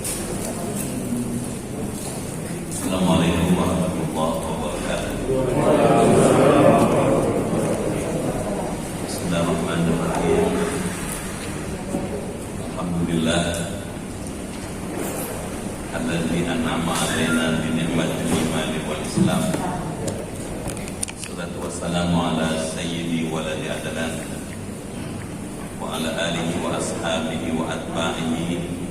Assalamualaikum warahmatullahi wabarakatuh. Bismillahirrahmanirrahim. Alhamdulillah alladzi an'ama 'alaina bi ni'matil iman wal Islam. Salatu wassalamu ala sayyidi waladi adnan wa ala alihi wa ashabihi wa atba'ihi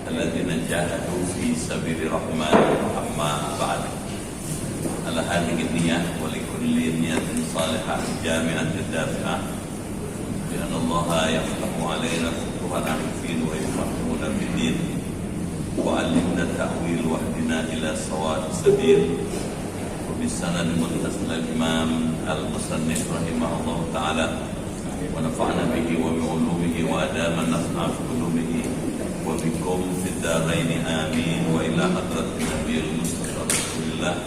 alladzina jahadu fi sabili rahmani amma ba'd. Ala hadhihi niyyah wa likulli niyatin salihah jami'atin dafi'ah bi anna Allah yaftahu 'alaina futuhan arifin wa yafahmuna bid-din wa 'allimna ta'wil wa hdina ila sawa'is sabil. Wa bisanad muttasil al-imam al-musannif rahimahullah ta'ala wa nafa'na bihi wa bi 'ulumihi wa adama naf'a fi qulubihi wa bikum fid darain amin. Wa ila hadratin nabiyil mustafa rasulillah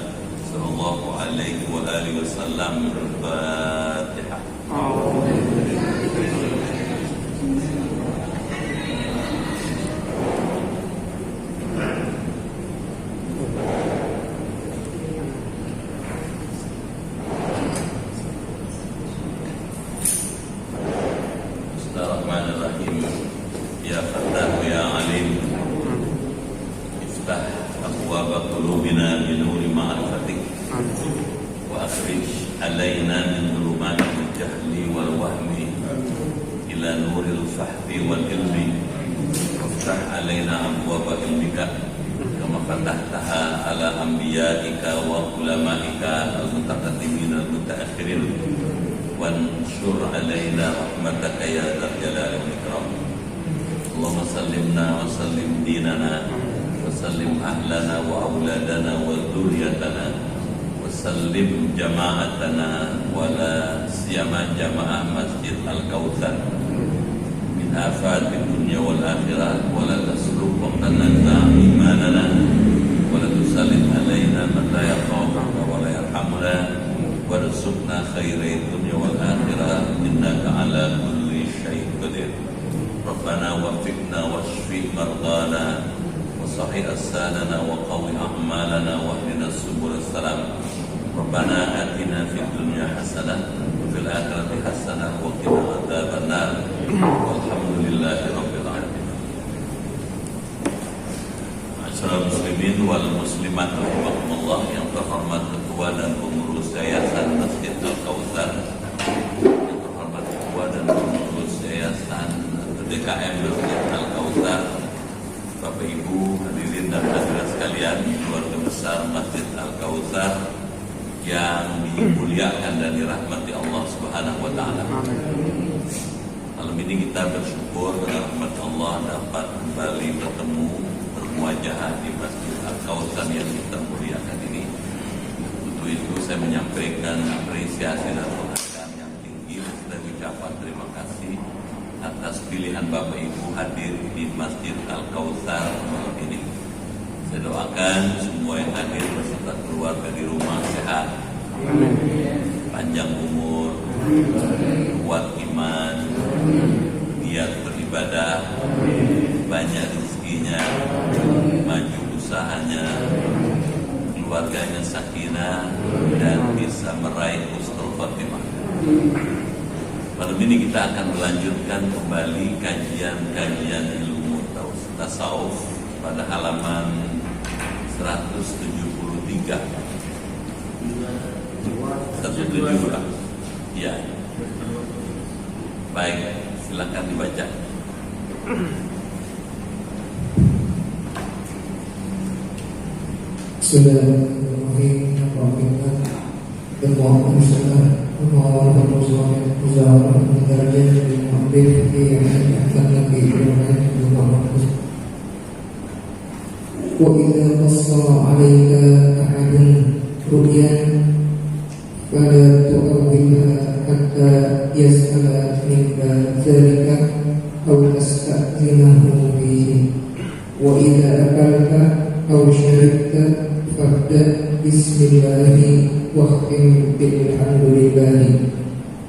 sallallahu alaihi wa alihi wasallam. Al-Fatihah. Bismillahirrahmanirrahim. Ya Fattah ya Alim, iftah abwaaba qulubina bi nuri ma'rifatik wa akhrij alaina min dhulumatil jahli wal wahmi ila nuril fahmi wal ilmi waftah alaina abwaaba ilmika kama fatahtaha ala anbiya'ika wa ulamaika al-mutaqaddimin al-mutaakhirin wansur alaina rahmataka ya dzal jalali wal ikram. Allahumma sallimna wa sallim dinana wa sallim ahlana wa auladana wa dzurriyyatana wa sallim jama'atana wa la siyama jama'ah Masjid Al-Kautsar min afati dunya wal akhirah wa la tasluk wa tanazza imanana wa la tusallit alaina man la yakhafuka wa la yarhamuna warzuqna khairai dunya wal akhirah innaka ala kulli syai'in qadir. Rabbana waffiqna washfi mardana wa sahih assanana wa qawi a'malana wa hdina subul salam. Rabbana atina fid dunya hasanah wa fil akhirati hasanah wa qina adzabannar. Walhamdulillahi rabbil alamin. Ma'asyiral muslimin wal muslimat rahimakumullah, yang terhormat ketua dan pengurus Yayasan Masjid Al-Kautsar, yang terhormat ketua dan pengurus Yayasan DKM Masjid Al-Kautsar, Bapak Ibu hadirin dan hadirat sekalian, keluarga besar Masjid Al-Kautsar yang dimuliakan dan dirahmati Allah Subhanahu wa taala. Malam ini kita bersyukur karena rahmat Allah dapat kembali bertemu bermuajah di Masjid Al-Kautsar yang kita muliakan ini. Untuk itu saya menyampaikan apresiasi dan penghargaan yang tinggi dan ucapan terima kasih atas pilihan Bapak Ibu hadir di Masjid Al-Kautsar malam ini. Saya doakan semua yang hadir beserta keluarga di rumah sehat, panjang umur, kuat iman, giat beribadah, banyak rezekinya, maju usahanya, keluarganya sakinah, dan bisa meraih husnul khotimah. Malam ini kita akan melanjutkan kembali kajian ilmu tasawuf pada halaman 173. 172. Ya. Baik, silakan dibaca. Bismillahirrahmanirrahim. Allahumma shalli ala wa idza qassara 'alaika ahadun ru'yan fala tu'awwilha hatta yas'ala minka dzalika aw tasta'zinahu bihi wa idza akalta aw syaribta fabda bismillahi wahkim bilhamdulillahi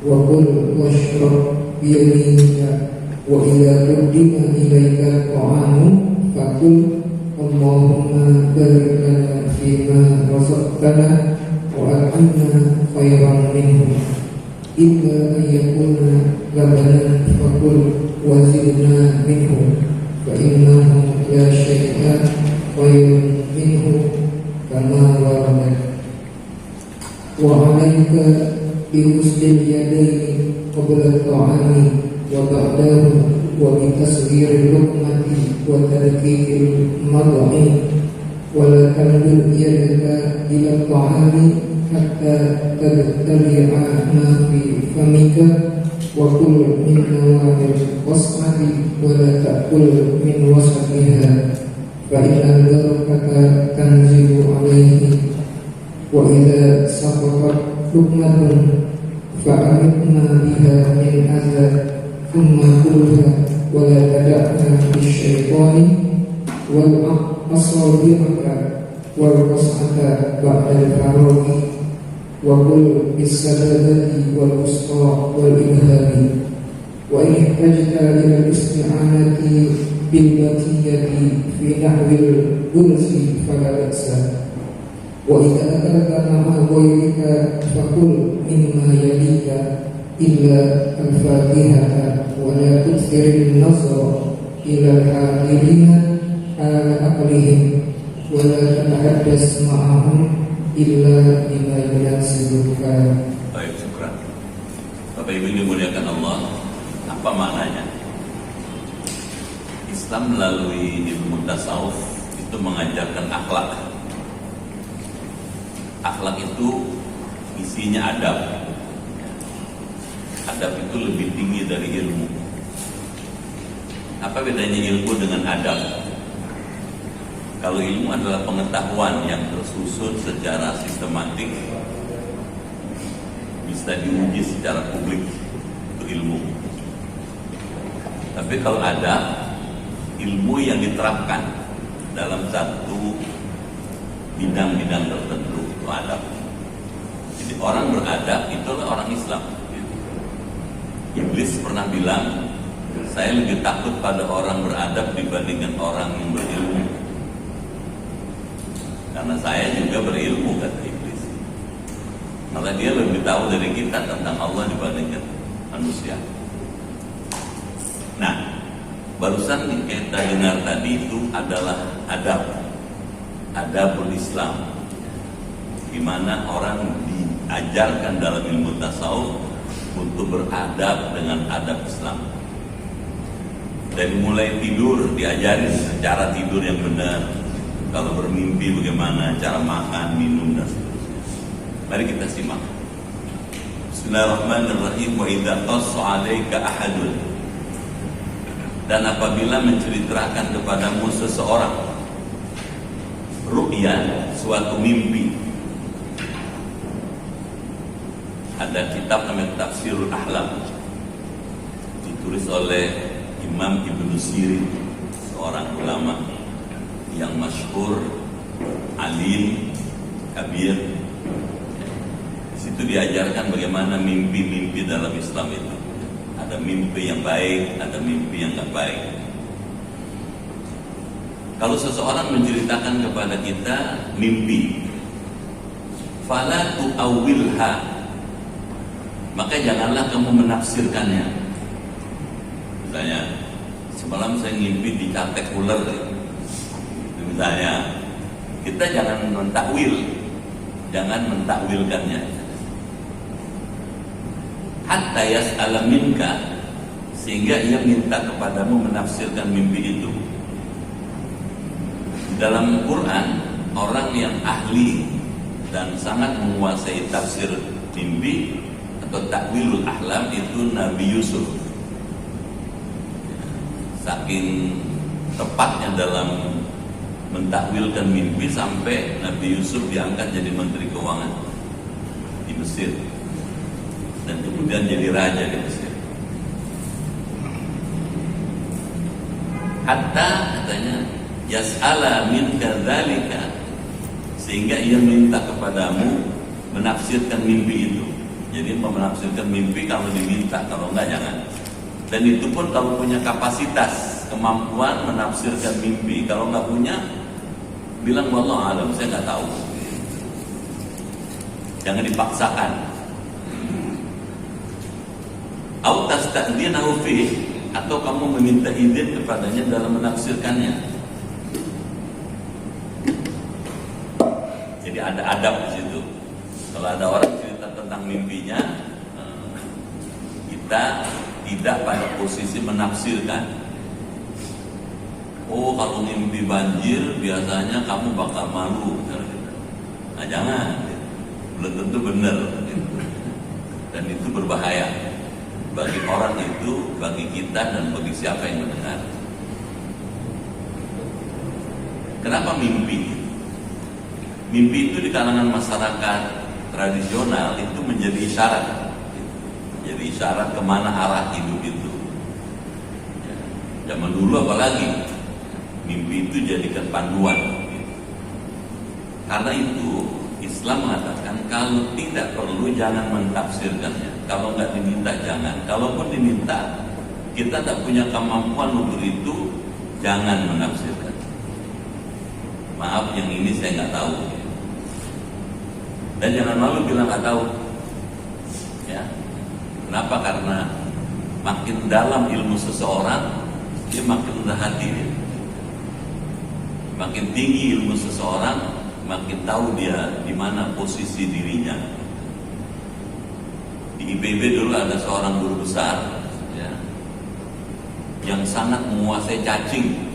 wa kul washrab biyaminika wa idza qaddima ilaika ta'amu qul Allahumma barik lana fima razaqtana wa at'imna khairan minhu illa an yakuna labanan faqul wa zidna minhu fa innahu la syai'a khairun minhu kama waradat wa 'alaika bi ghusli yadayni qabla at-ta'ami wa ba'dahu wa bi tasghiril luqmati wa tadkikil mad'i wa la tanzil yadaka ila at-ta'ami hatta tabtali'a ma fi famika wa kul min nawamil was'ati wa la ta'kul min wasatiha fa inna al-barakata tanzilu alayhi wa idza saqatat luqmatun fa'amitna biha min azab thumma kulha wa la tada'na bisyaiṭani wal asabi'aka wal was'ata ba'da al-faraghi wa qul bis-sababati wal wusta wal ilhami wa in ihtajta ila al-isti'anati bil batiyati fi nahwil gulsi fala ba'sa wa idza akalta ma'a ghayrika faqul mimma yalika illa al-fatihata wa la tuksirin nazra ila al-hadirina ala aqlihim wa la tatahaddas ma'ahum illa bima yunasibuka. Baik, syukran. Bapak Ibu yang dimuliakan Allah, apa maknanya? Islam melalui ilmu tasawuf itu mengajarkan akhlak. Akhlak itu isinya adab. Adab itu lebih tinggi dari ilmu. Apa bedanya ilmu dengan adab? Kalau ilmu adalah pengetahuan yang tersusun secara sistematik, bisa diuji secara publik, itu ilmu. Tapi kalau adab, ilmu yang diterapkan dalam satu bidang-bidang tertentu, itu adab. Jadi orang beradab itulah orang Islam. Iblis pernah bilang, saya lebih takut pada orang beradab dibandingkan orang yang berilmu. Karena saya juga berilmu, kata Iblis. Maka dia lebih tahu dari kita tentang Allah dibandingkan manusia. Nah, barusan kita dengar tadi itu adalah adab. Adabul Islam, di mana orang diajarkan dalam ilmu tasawuf untuk beradab dengan adab Islam. Dari mulai tidur diajari cara tidur yang benar, kalau bermimpi bagaimana cara makan, minum dan seterusnya. Mari kita simak. Bismillahirrahmanirrahim. Wa idza qassa 'alaika ahadun, dan apabila menceritakan kepadamu seseorang ru'ya, suatu mimpi. Ada kitab namanya Tafsirul Ahlam, ditulis oleh Imam Ibnu Sirin, seorang ulama yang masyhur, alim, kabir. Di situ diajarkan bagaimana mimpi-mimpi dalam Islam itu. Ada mimpi yang baik, ada mimpi yang tidak baik. Kalau seseorang menceritakan kepada kita mimpi, fala tu'awwilha, maka janganlah kamu menafsirkannya. Misalnya, semalam saya ngimpi dicatek ular. Misalnya, kita jangan mentakwil, jangan mentakwilkannya. Hatta yas'ala minka, sehingga ia minta kepadamu menafsirkan mimpi itu. Dalam Quran, orang yang ahli dan sangat menguasai tafsir mimpi atau takwilul ahlam itu Nabi Yusuf. Saking tepatnya dalam mentakwilkan mimpi sampai Nabi Yusuf diangkat jadi menteri keuangan di Mesir dan kemudian jadi raja di Mesir. Hatta katanya yas'ala min kadzalika, sehingga ia minta kepadamu menafsirkan mimpi itu. Jadi menafsirkan mimpi kalau diminta, kalau enggak jangan. Dan itu pun kalau punya kapasitas kemampuan menafsirkan mimpi. Kalau nggak punya, bilang wallahu alam, saya nggak tahu. Jangan dipaksakan. Au tasta'dinahu fi, atau kamu meminta izin kepadanya dalam menafsirkannya. Jadi ada adab di situ. Kalau ada orang cerita tentang mimpinya, kita tidak pada posisi menafsirkan. Oh, kalau mimpi banjir biasanya kamu bakal malu. Nah, jangan. Belum tentu benar. Dan itu berbahaya bagi orang itu, bagi kita, dan bagi siapa yang mendengar. Kenapa mimpi? Mimpi itu di kalangan masyarakat tradisional itu menjadi isyarat. Jadi isyarat kemana arah hidup itu. Zaman dulu apalagi, mimpi itu jadikan panduan. Karena itu Islam mengatakan kalau tidak perlu jangan mentafsirkannya. Kalau nggak diminta jangan. Kalaupun diminta, kita tak punya kemampuan untuk itu, jangan menafsirkan. Maaf, yang ini saya nggak tahu. Dan jangan malu bilang nggak tahu. Ya, kenapa? Karena makin dalam ilmu seseorang, dia makin rendah hati dia. Makin tinggi ilmu seseorang, makin tahu dia di mana posisi dirinya. Di IPB dulu ada seorang guru besar, ya, yang sangat menguasai cacing,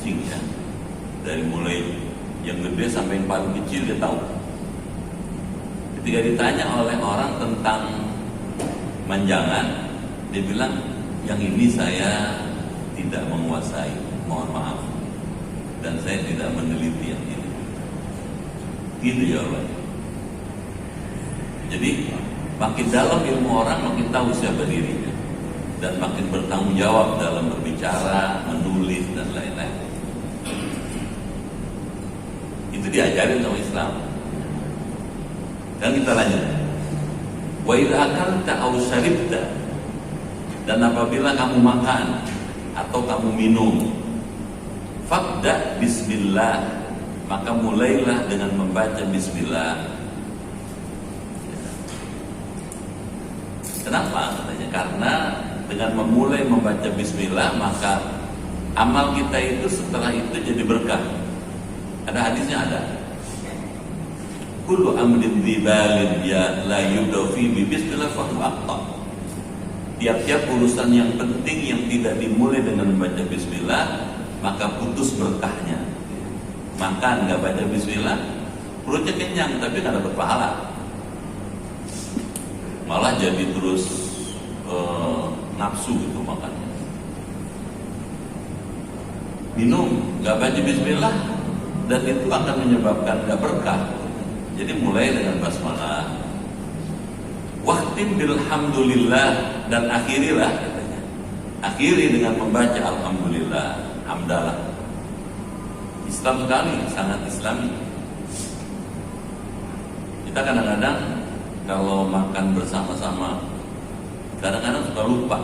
ya, dari mulai yang gede sampai yang paling kecil dia tahu. Ketika ditanya oleh orang tentang manjangan, dia bilang yang ini saya tidak menguasai, mohon maaf. Dan saya tidak meneliti yang ini. Gitu jawabannya. Jadi makin dalam ilmu orang, makin tahu siapa dirinya, dan makin bertanggung jawab dalam berbicara, menulis, dan lain-lain. Itu diajarin sama Islam. Dan kita lanjut. Wa idza akalta aw syaribta, dan apabila kamu makan atau kamu minum, fabda bismillah, maka mulailah dengan membaca bismillah. Kenapa? Katanya karena dengan memulai membaca bismillah, maka amal kita itu setelah itu jadi berkah. Ada hadisnya, ada. Kullu amrin dzibalin ya la yudafi bi bismillah fa huwa aqta. Tiap-tiap urusan yang penting yang tidak dimulai dengan membaca bismillah, maka putus berkahnya. Makan nggak baca bismillah, perutnya kenyang tapi nggak dapat pahala, malah jadi terus nafsu gitu makannya. Minum nggak baca bismillah, dan itu akan menyebabkan nggak berkah. Jadi mulai dengan basmalah, wahtim bilhamdulillah, dan akhirilah, katanya, akhiri dengan membaca alhamdulillah, hamdalah. Islam sekali, sangat Islami. Kita kadang-kadang kalau makan bersama-sama, kadang-kadang suka lupa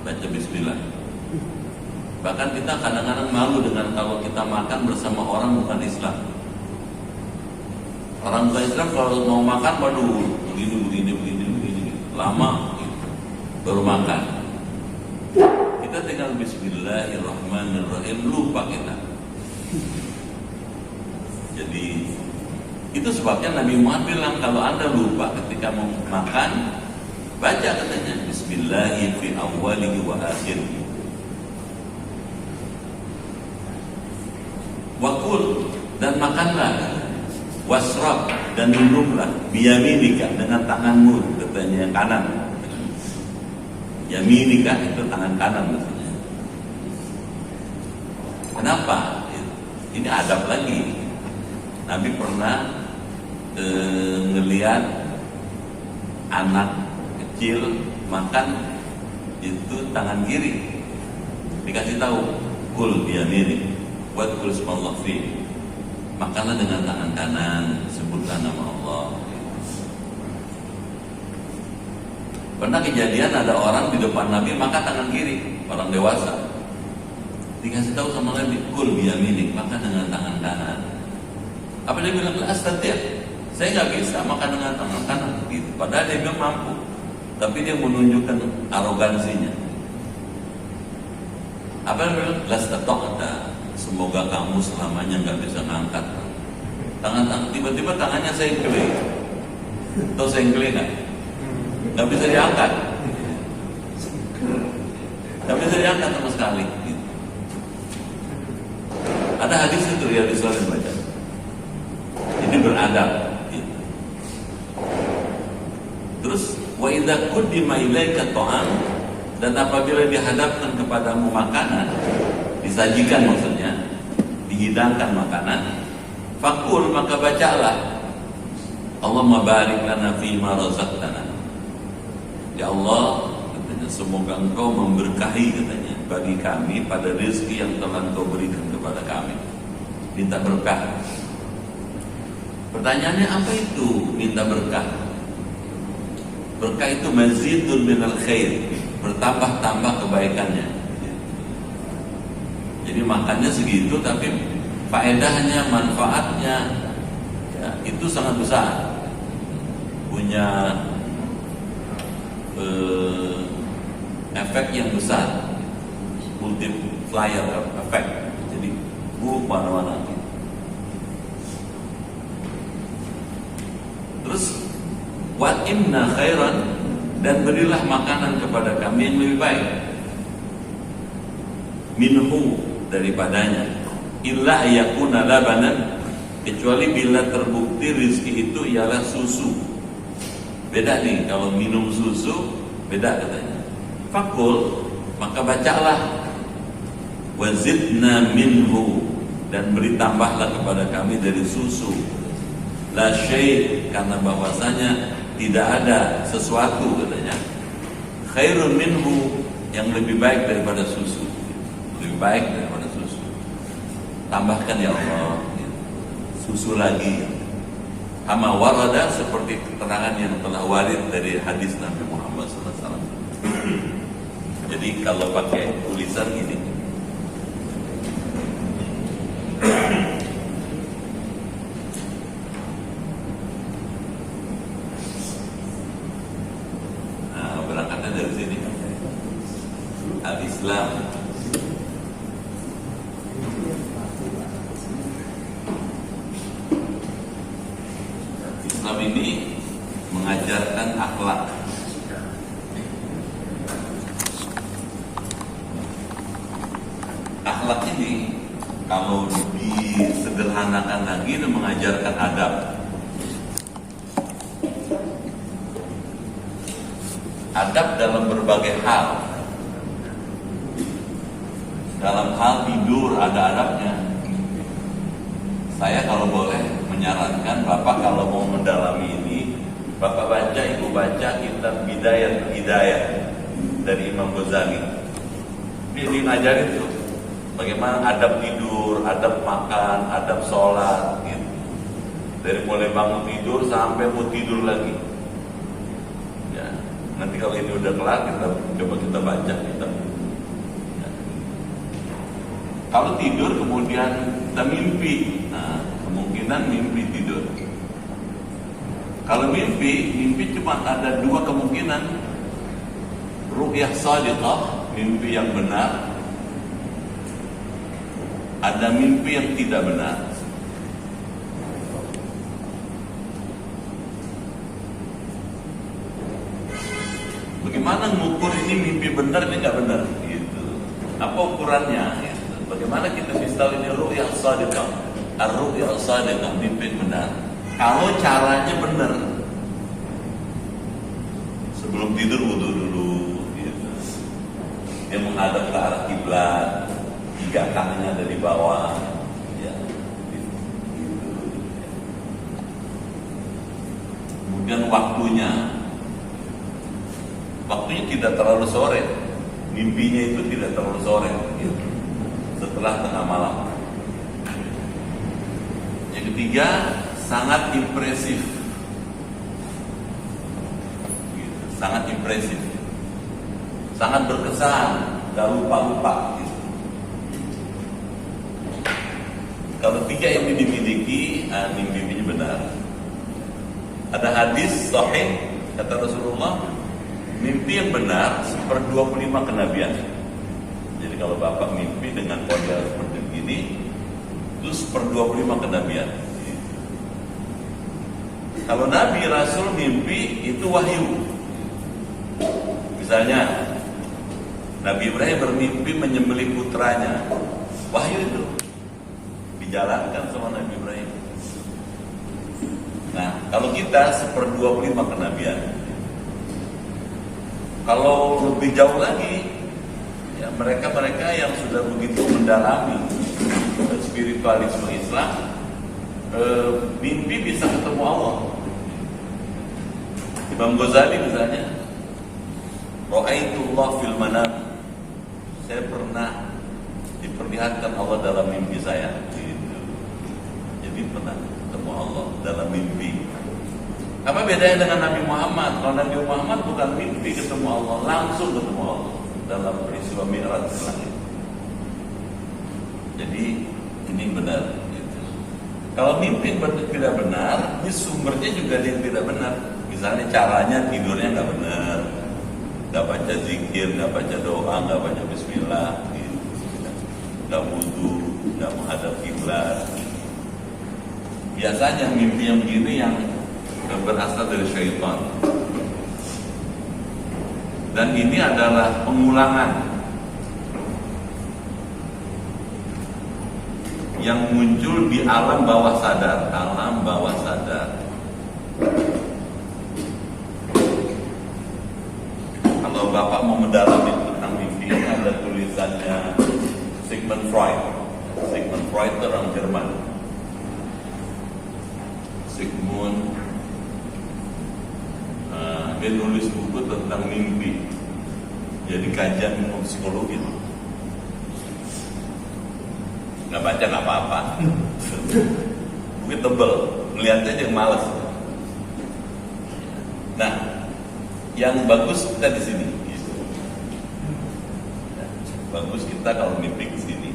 baca bismillah. Bahkan kita kadang-kadang malu dengan kalau kita makan bersama orang bukan Islam. Orang bukan Islam kalau mau makan, waduh, begini, lama gitu, baru makan. Kita tinggal bismillahirrahmanirrahim, lupa kita. Jadi itu sebabnya Nabi Muhammad bilang kalau Anda lupa ketika mau makan, baca, katanya bismillahi fi awwalihi wa akhirihi. Wakul, dan makanlah, wasrab, dan minumlah, biyaminika, dengan tanganmu, katanya yang kanan. Yaminika itu tangan kanan maksudnya. Kenapa? Ini adab lagi. Nabi pernah ngelihat anak kecil makan itu tangan kiri, dikasih tahu kul biyaminik wa kul bismillah fi, makanlah dengan tangan kanan, sebutkan nama Allah. Pernah kejadian ada orang di depan Nabi makan tangan kiri, orang dewasa. Dikasih tahu sama Nabi, kul biyaminik, makan dengan tangan kanan. Apa dia bilang? La astati', saya nggak bisa makan dengan tangan kanan. Gitu. Padahal dia bilang mampu, tapi dia menunjukkan arogansinya. Apa dia bilang? La astati', semoga kamu selamanya nggak bisa ngangkat tangan. Tiba-tiba tangannya sengkle. Tahu sengkle nggak? Nggak bisa diangkat. Nggak bisa diangkat sama sekali. Gitu. Ada hadis itu ya disuruh baca. Jadi beradab. Gitu. Terus wa idza quddima ilaika ta'am, dan apabila dihadapkan kepadamu makanan, disajikan maksudnya, dihidangkan makanan, fakul, maka bacalah, Allahumma barik lana fima razaqtana. Ya Allah, katanya, semoga Engkau memberkahi, katanya, bagi kami pada rezeki yang telah Engkau berikan kepada kami. Minta berkah. Pertanyaannya, apa itu minta berkah? Berkah itu mazidun minal khair, bertambah-tambah kebaikannya. Jadi makannya segitu, tapi faedahnya, manfaatnya ya, itu sangat besar, punya efek yang besar, multiplier effect. Jadi mana-mana. Terus wa inna khairan, dan berilah makanan kepada kami yang lebih baik, minhu, daripadanya, illa yakuna labanan, kecuali bila terbukti rizki itu ialah susu. Beda nih, kalau minum susu beda katanya. Fakul, maka bacalah, wazidna minhu, dan beri tambahlah kepada kami dari susu. La syai', karena bahwasanya tidak ada sesuatu, katanya, khairun minhu, yang lebih baik daripada susu. Lebih baik daripada susu. Tambahkan ya Allah, susu lagi. Kama warada, seperti keterangan yang telah warid dari hadis Nabi Muhammad SAW. Jadi kalau pakai tulisan ini, nah berangkatnya dari sini. Al-Islam ini mengajarkan akhlak. Akhlak ini kalau disederhanakan lagi, itu mengajarkan adab. Adab dalam berbagai hal. Dalam hal tidur ada adabnya. Saya kalau boleh menyarankan, Bapak kalau mau mendalami ini, Bapak baca, Ibu baca kitab Bidayat Hidayah dari Imam Ghazali. Ini ngajarin tuh bagaimana adab tidur, adab makan, adab sholat, gitu. Dari mulai bangun tidur sampai mau tidur lagi. Ya, nanti kalau ini udah kelar, kita baca kitab. Ya. Kalau tidur kemudian kita mimpi, nah, kemungkinan mimpi tidur. Kalau mimpi cuma ada dua kemungkinan. Ru'yah shadiqah, mimpi yang benar. Ada mimpi yang tidak benar. Bagaimana mengukur ini mimpi benar, ini nggak benar? Gitu. Apa ukurannya? Gitu. Bagaimana kita bisa tahu ini ru'yah shadiqah? Ar-ru'yah shadiqah, mimpi benar. Kalau caranya benar, sebelum tidur wudu dulu, gitu. Dia menghadap ke arah kiblat, 3 kakinya ada di bawah, ya. Gitu. Kemudian waktunya tidak terlalu sore, mimpinya itu tidak terlalu sore, gitu. Setelah tengah malam. Yang ketiga, sangat impresif, gitu. sangat impresif, sangat berkesan, gak lupa-lupa gitu. Kalau 3 ini dimiliki, mimpi-mimpinya benar. Ada hadis sahih kata Rasulullah, mimpi yang benar 1/25 kenabian. Jadi kalau bapak mimpi dengan model seperti ini, itu 1/25 kenabian. Kalau Nabi Rasul mimpi itu wahyu. Misalnya Nabi Ibrahim bermimpi menyembelih putranya, wahyu itu dijalankan sama Nabi Ibrahim. Nah, kalau kita 1/25 kenabian. Kalau lebih jauh lagi, ya mereka yang sudah begitu mendalami spiritualisme Islam, mimpi bisa ketemu Allah. Imam Ghazali misalnya, Ra'aitullah fil manam, saya pernah diperlihatkan Allah dalam mimpi saya. Gitu. Jadi pernah ketemu Allah dalam mimpi. Apa bedanya dengan Nabi Muhammad? Kalau Nabi Muhammad bukan mimpi ketemu Allah, langsung ketemu Allah dalam peristiwa Mi'raj ke langit. Jadi ini benar. Gitu. Kalau mimpi tidak benar, ini sumbernya juga yang tidak benar. Misalnya caranya tidurnya nggak benar, nggak baca zikir, nggak baca doa, nggak baca Bismillah, gitu. Nggak wudu, nggak menghadap kiblat. Biasanya mimpi yang begini yang berasal dari syaitan. Dan ini adalah pengulangan yang muncul di alam bawah sadar, alam bawah sadar. Kalau Bapak mau mendalami tentang mimpi, ada tulisannya Sigmund Freud. Sigmund Freud itu orang Jerman. Sigmund dia nulis buku tentang mimpi. Jadi kajian ilmu psikologi. Nggak baca nggak apa-apa. Mungkin tebel, melihatnya aja malas. Nah, yang bagus kita di sini. Gitu. Bagus kita kalau mimpi ke sini.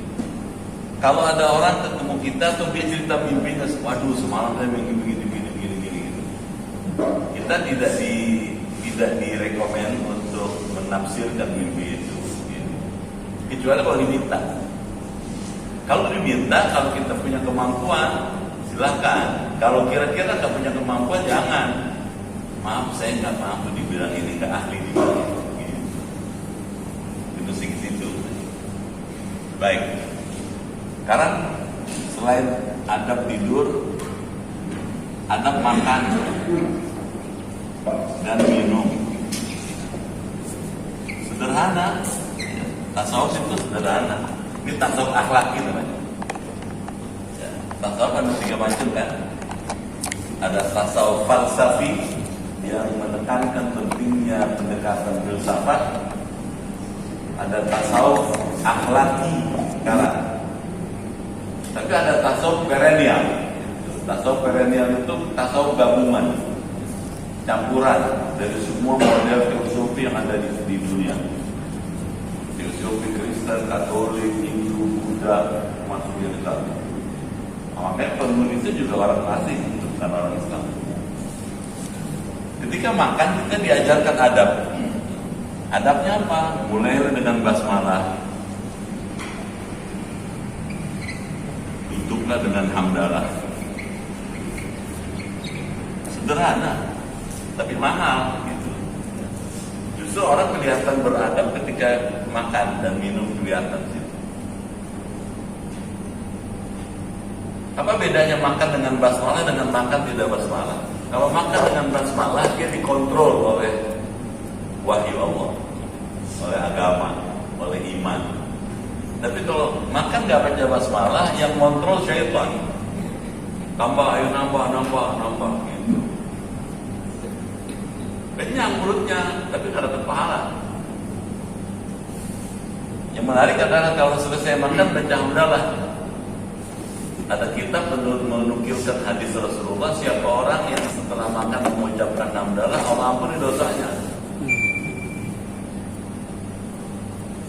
Kalau ada orang ketemu kita tuh dia cerita mimpinya, waduh semalam saya mimpi begini. Kita tidak direkomend untuk menafsirkan mimpi itu. Gitu. Kecuali kalau diminta. Kalau diminta, kalau kita punya kemampuan, silakan. Kalau kira-kira nggak punya kemampuan, jangan. Maaf, saya nggak mampu dibilang ini, nggak ahli di bidang itu. Itu sih gitu. Baik. Sekarang selain adab tidur, adab makan dan minum. Sederhana. Tasawuf itu sederhana. Ini tasawuf akhlaki namanya. Ya, tasawuf ada 3 macam kan. Ada tasawuf falsafi yang menekankan pentingnya pendekatan filsafat. Ada tasawuf akhlaki sekarang. Tapi ada tasawuf perennial. Tasawuf perennial itu tasawuf gabungan, campuran dari semua model filosofi yang ada di dunia. Filosofi Kristen, Katolik, Hindu, Buddha, masuk yang Islam. Makanya penulisnya juga orang asing, bukan orang Islam. Ketika makan kita diajarkan adab. Adabnya apa? Mulai dengan basmalah. Tutuplah dengan hamdalah. Sederhana, tapi mahal gitu. Justru orang kelihatan beradab ketika makan dan minum kelihatan sih. Apa bedanya makan dengan basmalah dengan makan tidak basmalah? Kalau makan dengan basmalah dia dikontrol oleh wahyu Allah, oleh agama, oleh iman. Tapi kalau makan nggak baca basmalah, yang kontrol syaitan. Tambah, ayo nambah gitu. Kenyang mulutnya, tapi nggak dapat pahala. Yang menarik adalah kalau selesai makan baca hamdalah. Ada kitab menukilkan hadis Rasulullah, siapa orang yang setelah makan mengucapkan hamdalah, Allah ampuni dosanya.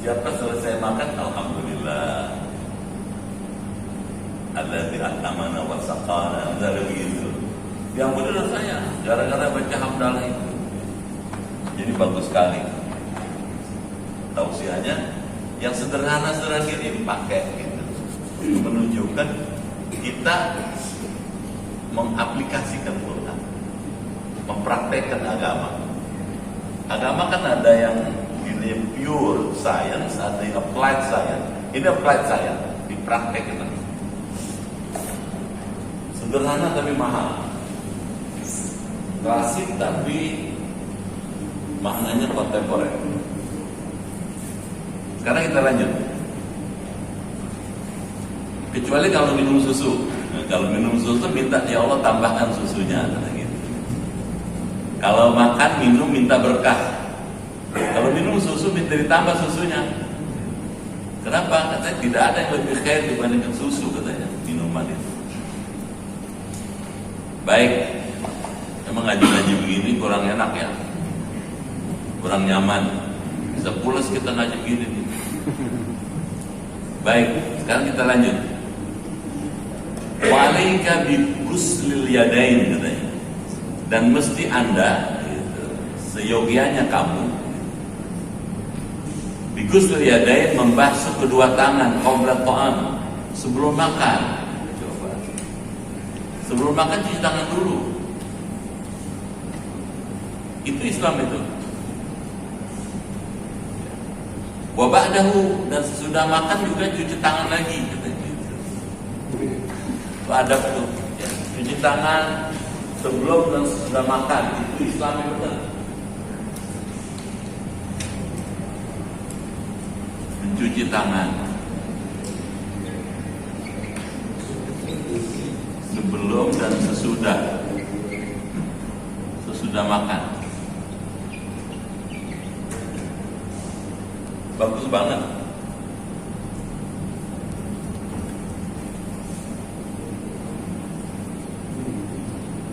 Siapa selesai makan, alhamdulillah. Alladzi at'amana wa saqana, dari begitu. Yang benar saya, gara-gara baca hamdalah itu. Jadi bagus sekali. Tausiahnya yang sederhana-sederhana ini pakai gitu. Menunjukkan kita mengaplikasikan Quran, mempraktekkan agama. Agama kan ada yang ini pure science, ada yang applied science. Ini applied science, dipraktekkan. Sederhana tapi mahal, klasik tapi maknanya kontemporer. Sekarang kita lanjut. Kecuali kalau minum susu. Nah, kalau minum susu minta ya Allah tambahkan susunya, gitu. Kalau makan minum minta berkah. Kalau minum susu minta ditambah susunya. Kenapa? Katanya tidak ada yang lebih khair dibandingkan susu, katanya minuman itu. Baik, emang ngaji-ngaji begini kurang enak ya, kurang nyaman. Bisa pulas kita ngaji begini nih. Baik, sekarang kita lanjut. Walaika bi ghuslil yadain, katanya. Dan mesti Anda gitu, seyogianya kamu bi ghuslil yadain, membasuh kedua tangan qabla ta'am, sebelum makan. Coba. Sebelum makan cuci tangan dulu. Itu Islam itu. Wa ba'dahu, dan sesudah makan juga cuci tangan lagi, katanya gitu. Adab tuh, ya. Cuci tangan sebelum dan sesudah makan, itu Islam yang benar. Mencuci tangan sebelum dan sesudah makan. Bagus banget.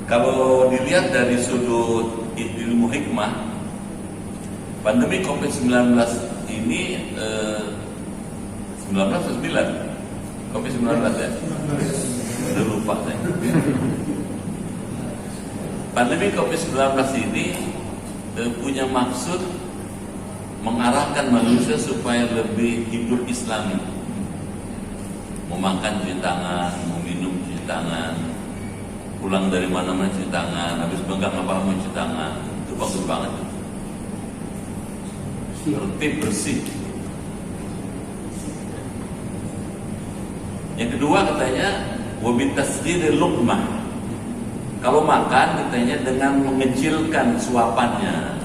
Kalau dilihat dari sudut ilmu hikmah, pandemi COVID-19 ini 19 atau 9? COVID-19 ya? Udah lupa saya. Pandemi COVID-19 ini punya maksud mengarahkan manusia supaya lebih hidup Islami. Mau makan cuci tangan, mau minum cuci tangan, pulang dari mana-mana cuci tangan, habis pegang apa mau cuci tangan. Itu bagus banget. Tertib, bersih. Yang kedua katanya wabitasdiri luqmah. Kalau makan katanya dengan mengecilkan suapannya.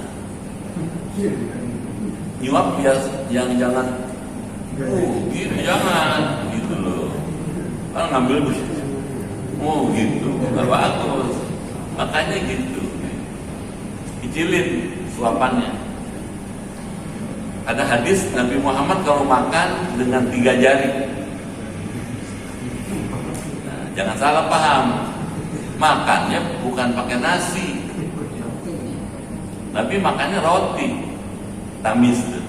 Nyuap biasa, yang jangan gitu, jangan gitu loh. Kan ngambil begitu. Gitu, nggak bagus. Makanya gitu, kecilin suapannya. Ada hadis Nabi Muhammad kalau makan dengan 3 jari. Nah, jangan salah paham. Makannya bukan pakai nasi. Nabi makannya roti, tamis tuh.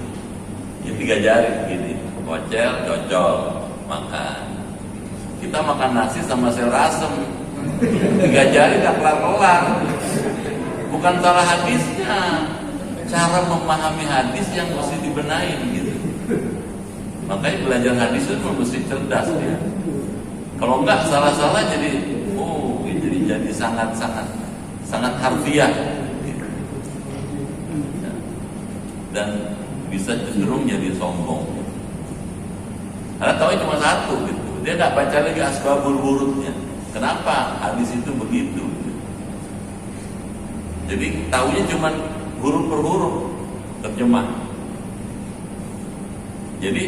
Ya 3 jari gini, kocel, cocol, makan. Kita makan nasi sama sayur asem, 3 jari gak kelar-kelar. Bukan salah hadisnya, cara memahami hadis yang mesti dibenahin gitu. Makanya belajar hadis itu mesti cerdas ya. Kalau enggak salah-salah jadi sangat harfiah gitu. Dan bisa cenderung jadi sombong. Karena tahu cuma satu gitu. Dia nggak baca lagi asbabul wurudnya. Kenapa hadis itu begitu? Jadi tahunya cuma huruf per huruf terjemah. Jadi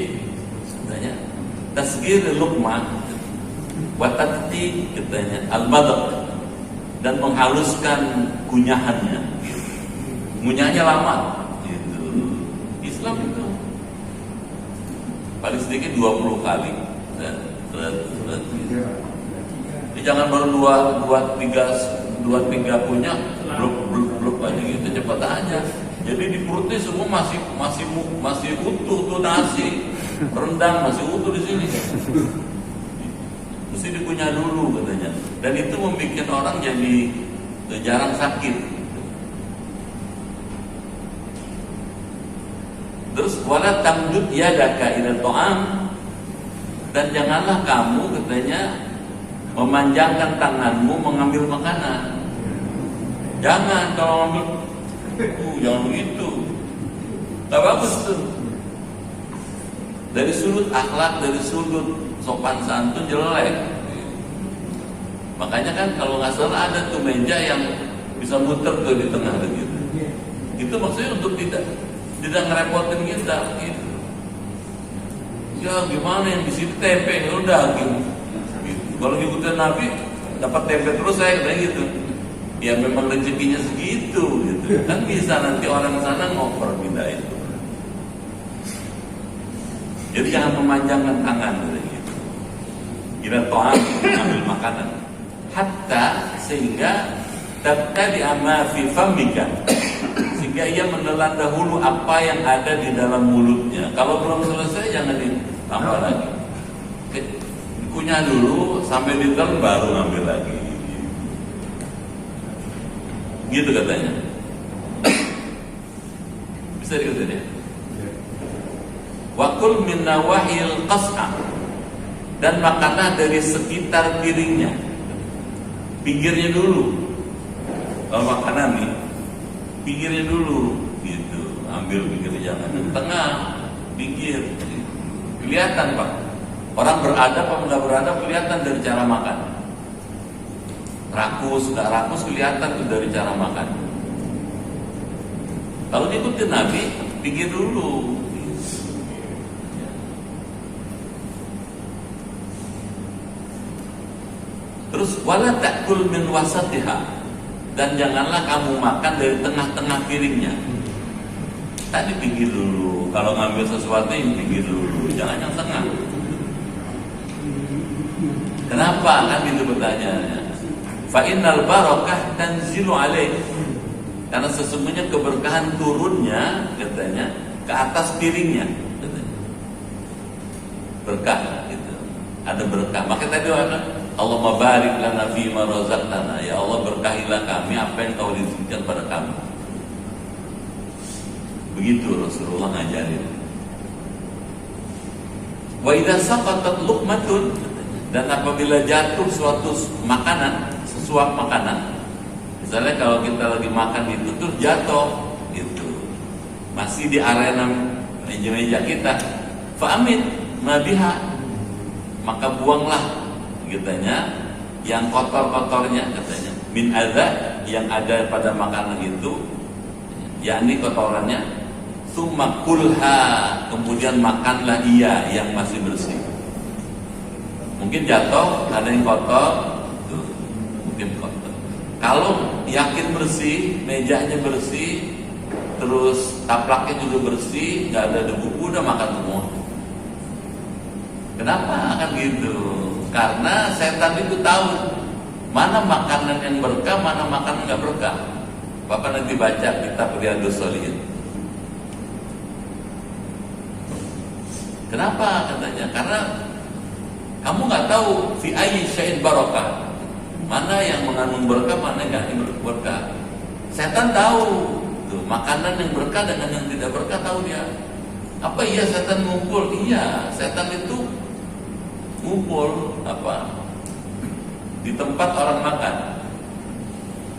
katanya tasghir luqmah wa taqti katanya al-badq, dan menghaluskan kunyahannya. Ngunyahnya lama gitu. Islam itu paling sedikit 20 kali. Jangan baru dua tiga punya bluk aja gitu, cepat aja. Jadi di perutnya semua masih utuh tuh nasi, rendang masih utuh di sini. Mesti dikunyah dulu katanya. Dan itu membuat orang jadi jarang sakit. Terus wala tamdud yadaka ila ta'am, dan janganlah kamu katanya memanjangkan tanganmu mengambil makanan. Jangan kalau ngambil, jangan begitu. Gak bagus tuh. Dari sudut akhlak, dari sudut sopan santun jelek. Makanya kan kalau nggak salah ada tuh meja yang bisa muter tuh di tengah begitu. Itu maksudnya untuk tidak ngerepotin kita. Gitu. Ya gimana yang di sini tempe udah gitu. Kalau ngikutin Nabi dapat tempe terus saya kayak gitu. Ya memang rezekinya segitu gitu. Kan bisa nanti orang sana ngoper pindah itu. Jadi jangan memanjangkan tangan gitu. Kira to'am ambil makanan. Hatta sehingga tabtadi amma fi famika. Sehingga ia menelan dahulu apa yang ada di dalam mulutnya. Kalau belum selesai jangan ditambah lagi. Kunyah dulu sampai ditelan baru ngambil lagi. Gitu katanya. Bisa dikatakan ya. Wa kul min nawahil qas'a, dan makanlah dari sekitar piringnya. Pinggirnya dulu. Kalau makanan nih, pinggirnya dulu gitu. Ambil pinggirnya, jangan di tengah, pinggir. Kelihatan Pak. Orang beradab apa enggak beradab kelihatan dari cara makan. Rakus, enggak rakus kelihatan tuh dari cara makan. Kalau ngikutin Nabi, pinggir dulu. Terus wala ta'kul min wasatiha, dan janganlah kamu makan dari tengah-tengah piringnya. Tadi pinggir dulu. Kalau ngambil sesuatu yang pinggir dulu, jangan yang tengah. Kenapa? Kan itu pertanyaannya. Fa innal barakah tanzilu alaih, karena sesungguhnya keberkahan turunnya katanya ke atas piringnya. Katanya. Berkah gitu. Ada berkah. Maka tadi Allahumma barik lana fima razaqtana, ya Allah berkahilah kami apa yang kau rizkikan pada kami. Begitu Rasulullah ngajarin. Wa idza saqatat luqmatun, dan apabila jatuh suatu makanan, sesuap makanan, misalnya kalau kita lagi makan itu terus jatuh itu masih di arena meja-meja kita, fa amin nabiha, maka buanglah katanya yang kotor-kotornya katanya min adza, yang ada pada makanan itu, yakni kotorannya, summa kulha, kemudian makanlah ia yang masih bersih. Mungkin jatuh ada yang kotor tuh, mungkin kotor. Kalau yakin bersih, mejanya bersih, terus taplaknya juga bersih, nggak ada debu, udah makan semua. Kenapa akan gitu? Karena setan itu tahu mana makanan yang berkah, mana makanan nggak berkah. Bapak nanti baca kitab Riyadhus Shalihin. Kenapa katanya? Karena kamu nggak tahu fi ayyi syai'in barakah, mana yang mengandung berkah, mana yang nggak berkah. Setan tahu tuh, makanan yang berkah dengan yang tidak berkah tahu dia. Apa iya setan ngumpul? Iya, setan itu ngumpul apa di tempat orang makan.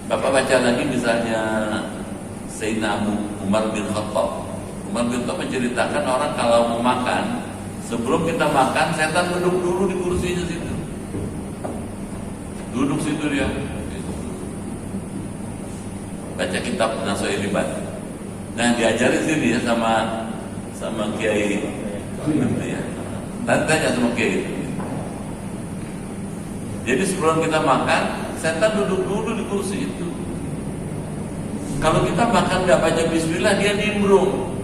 Bapak baca lagi misalnya Sayyidina Umar bin Khattab. Umar bin Khattab menceritakan orang kalau mau makan, sebelum kita makan setan duduk dulu di kursinya situ. Duduk situ dia. Baca kitab Nasuhil Ibad. Nah, diajarin sini ya sama Kiai ya. Tanya sama Kiai. Jadi sebelum kita makan, setan duduk dulu di kursi itu. Kalau kita makan nggak baca Bismillah, dia nimbrung.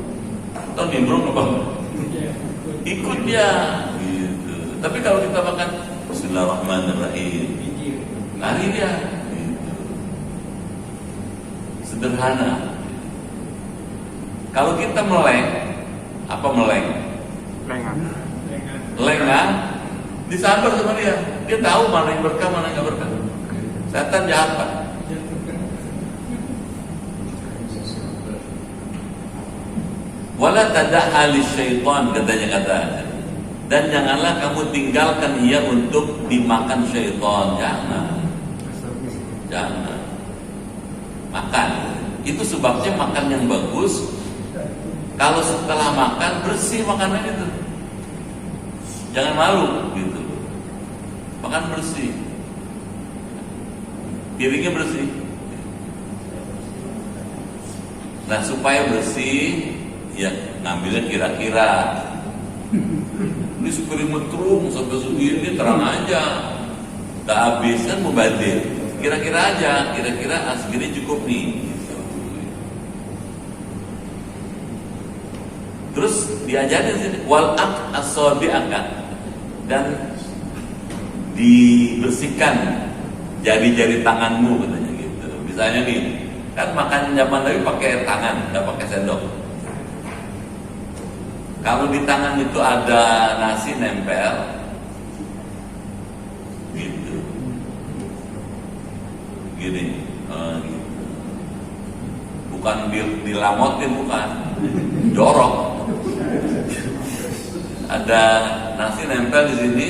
Atau nimbrung apa? Ikut dia. Gitu. Tapi kalau kita makan Bismillahirrahmanirrahim, lari dia. Gitu. Sederhana. Kalau kita meleng, apa meleng? Lengah, disabar sama dia. Dia tahu mana yang berkah, mana yang nggak berkah. Setan jahat Pak. Wala tada'ha lisyaitan, katanya. Dan janganlah kamu tinggalkan ia untuk dimakan syaitan. Jangan makan. Itu sebabnya makan yang bagus, kalau setelah makan bersih makanan itu. Jangan malu gitu. Makan bersih, piringnya bersih. Nah, supaya bersih, ya ngambilnya kira-kira. Ini piring metrung sampai segini terang aja, tak habis kan mubazir. Kira-kira aja, kira-kira segini cukup nih. Terus diajarin sini wal asabi'aka, dan dibersihkan jari-jari tanganmu, katanya gitu. Misalnya nih, kan makan zaman dulu pakai tangan, nggak pakai sendok. Kalau di tangan itu ada nasi nempel, gitu, gini, gitu. Bukan dilamotin, bukan, jorok. Ada nasi nempel di sini.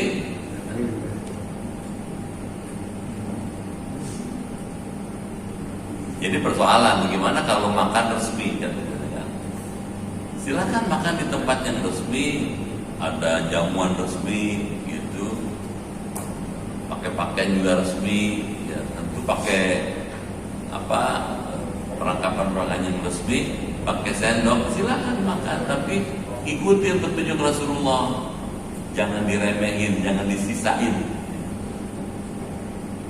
Jadi persoalan bagaimana kalau makan resmi kan? Silakan makan di tempat yang resmi, ada jamuan resmi gitu, pakai pakaian juga resmi, ya tentu pakai apa perlengkapan yang resmi, pakai sendok, silakan makan, tapi ikuti petunjuk Rasulullah, jangan diremehin, jangan disisain,